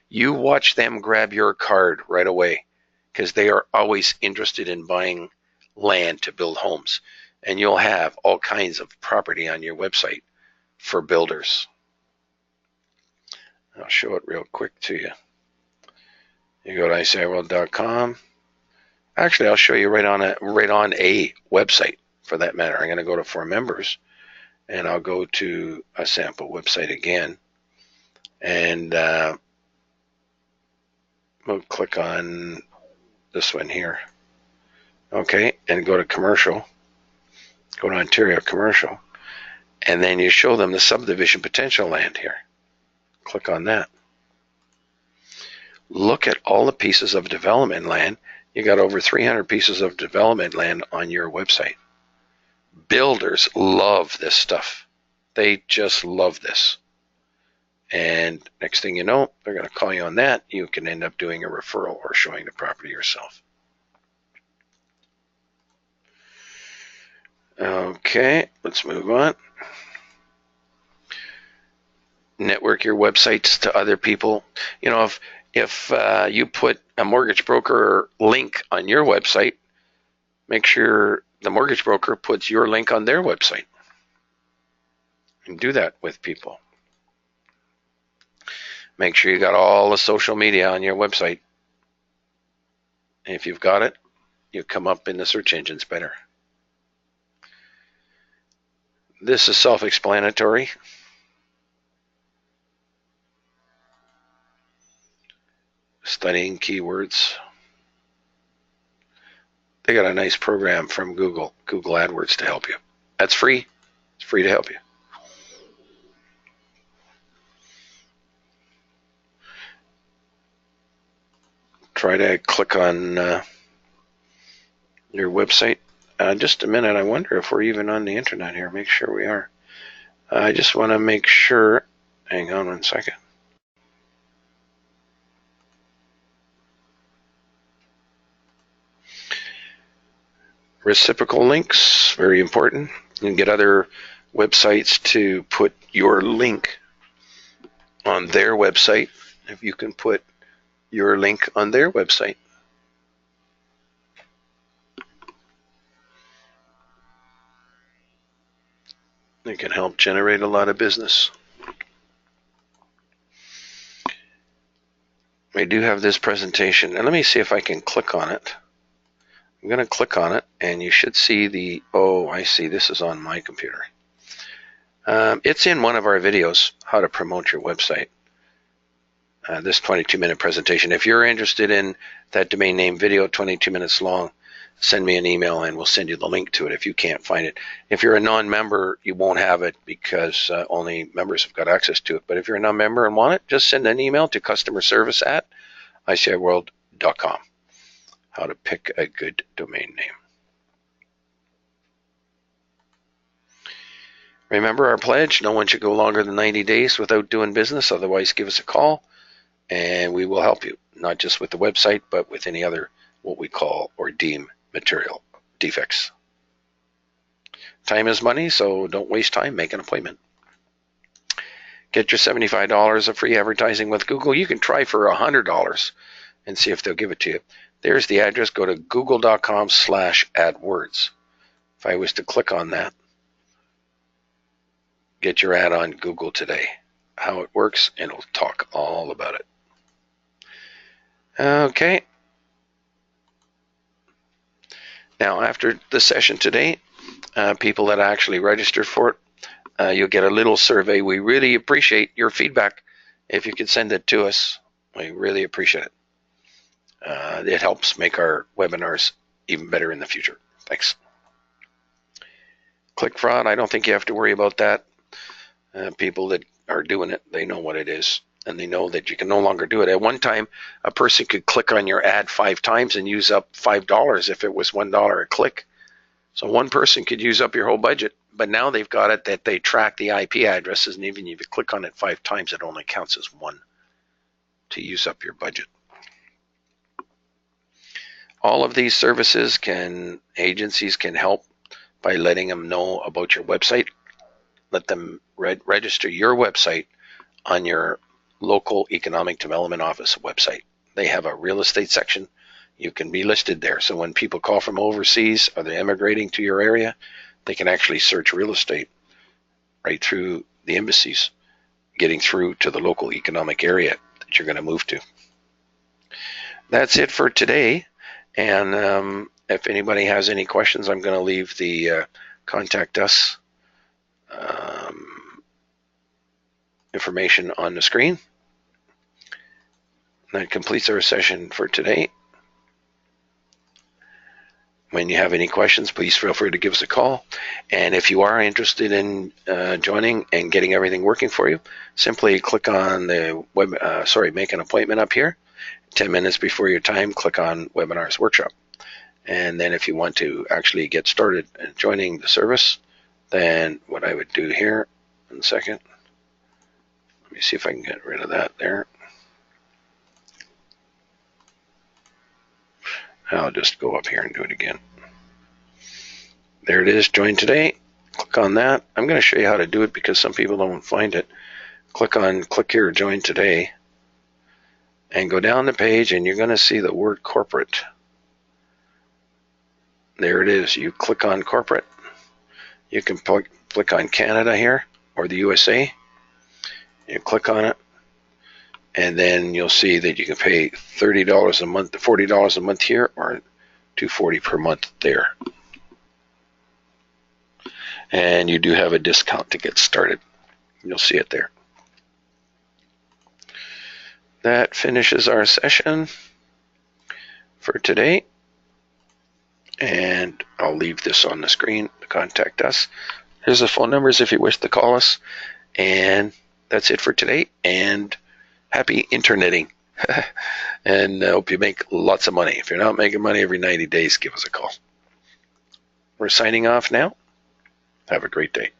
You watch them grab your card right away, because they are always interested in buying land to build homes. And you'll have all kinds of property on your website for builders. I'll show it real quick to you. You go to ICIWorld.com. Actually, I'll show you right on a website for that matter. I'm going to go to For Members, and I'll go to a sample website again. And we'll click on this one here. Okay, and go to Commercial. Go to Ontario Commercial. And then you show them the subdivision potential land here. Click on that. Look at all the pieces of development land. You got over 300 pieces of development land on your website. Builders love this stuff. They just love this. And next thing you know, they're going to call you on that. You can end up doing a referral or showing the property yourself. Okay, let's move on. Network your websites to other people. You know, if you put a mortgage broker link on your website, make sure the mortgage broker puts your link on their website. And do that with people. Make sure you got all the social media on your website. And if you've got it, you come up in the search engines better. This is self-explanatory. Studying keywords. They got a nice program from Google AdWords to help you. That's free. It's free to help you. Try to click on your website. Just a minute. I wonder if we're even on the internet here. Make sure we are. I just want to make sure. Hang on 1 second. Reciprocal links, very important. You can get other websites to put your link on their website if you can put your link on their website. It can help generate a lot of business. We do have this presentation, and let me see if I can click on it. I'm going to click on it, and you should see the, oh, I see, this is on my computer. It's in one of our videos, how to promote your website. This 22-minute presentation. If you're interested in that domain name video, 22 minutes long, send me an email and we'll send you the link to it if you can't find it. If you're a non-member, you won't have it because only members have got access to it. But if you're a non-member and want it, just send an email to customerservice@ICIWorld.com. How to pick a good domain name. Remember our pledge, no one should go longer than 90 days without doing business. Otherwise, give us a call and we will help you, not just with the website, but with any other what we call or deem material defects. Time is money, so don't waste time. Make an appointment. Get your $75 of free advertising with Google. You can try for $100 and see if they'll give it to you. There's the address. Go to google.com/AdWords. If I was to click on that, get your ad on Google today. How it works, and it'll talk all about it. Okay. Now, after the session today, people that actually register for it, you'll get a little survey. We really appreciate your feedback. If you could send it to us, we really appreciate it. It helps make our webinars even better in the future. Thanks. Click fraud, I don't think you have to worry about that. People that are doing it, they know what it is, and they know that you can no longer do it. At one time, a person could click on your ad 5 times and use up $5 if it was $1 a click. So one person could use up your whole budget, but now they've got it that they track the IP addresses, and even if you click on it 5 times, it only counts as 1 to use up your budget. All of these services agencies can help by letting them know about your website. Let them register your website on your local economic development office website. They have a real estate section. You can be listed there. So when people call from overseas or they're immigrating to your area, they can actually search real estate right through the embassies, getting through to the local economic area that you're going to move to. That's it for today. And if anybody has any questions, I'm going to leave the contact us information on the screen. That completes our session for today. When you have any questions, please feel free to give us a call. And if you are interested in joining and getting everything working for you, simply click on the make an appointment up here, 10 minutes before your time, click on Webinars Workshop. And then if you want to actually get started and joining the service, then what I would do here in a second, let me see if I can get rid of that there. I'll just go up here and do it again. There it is, join today. Click on that. I'm going to show you how to do it because some people don't find it. Click here, join today, and go down the page and you're going to see the word corporate. There it is. You click on corporate. You can click on Canada here or the USA. You click on it, and then you'll see that you can pay $30 a month, $40 a month here, or $240 per month there. And you do have a discount to get started. You'll see it there. That finishes our session for today. And I'll leave this on the screen to contact us. Here's the phone numbers if you wish to call us. And that's it for today. And happy interneting. And I hope you make lots of money. If you're not making money every 90 days, give us a call. We're signing off now. Have a great day.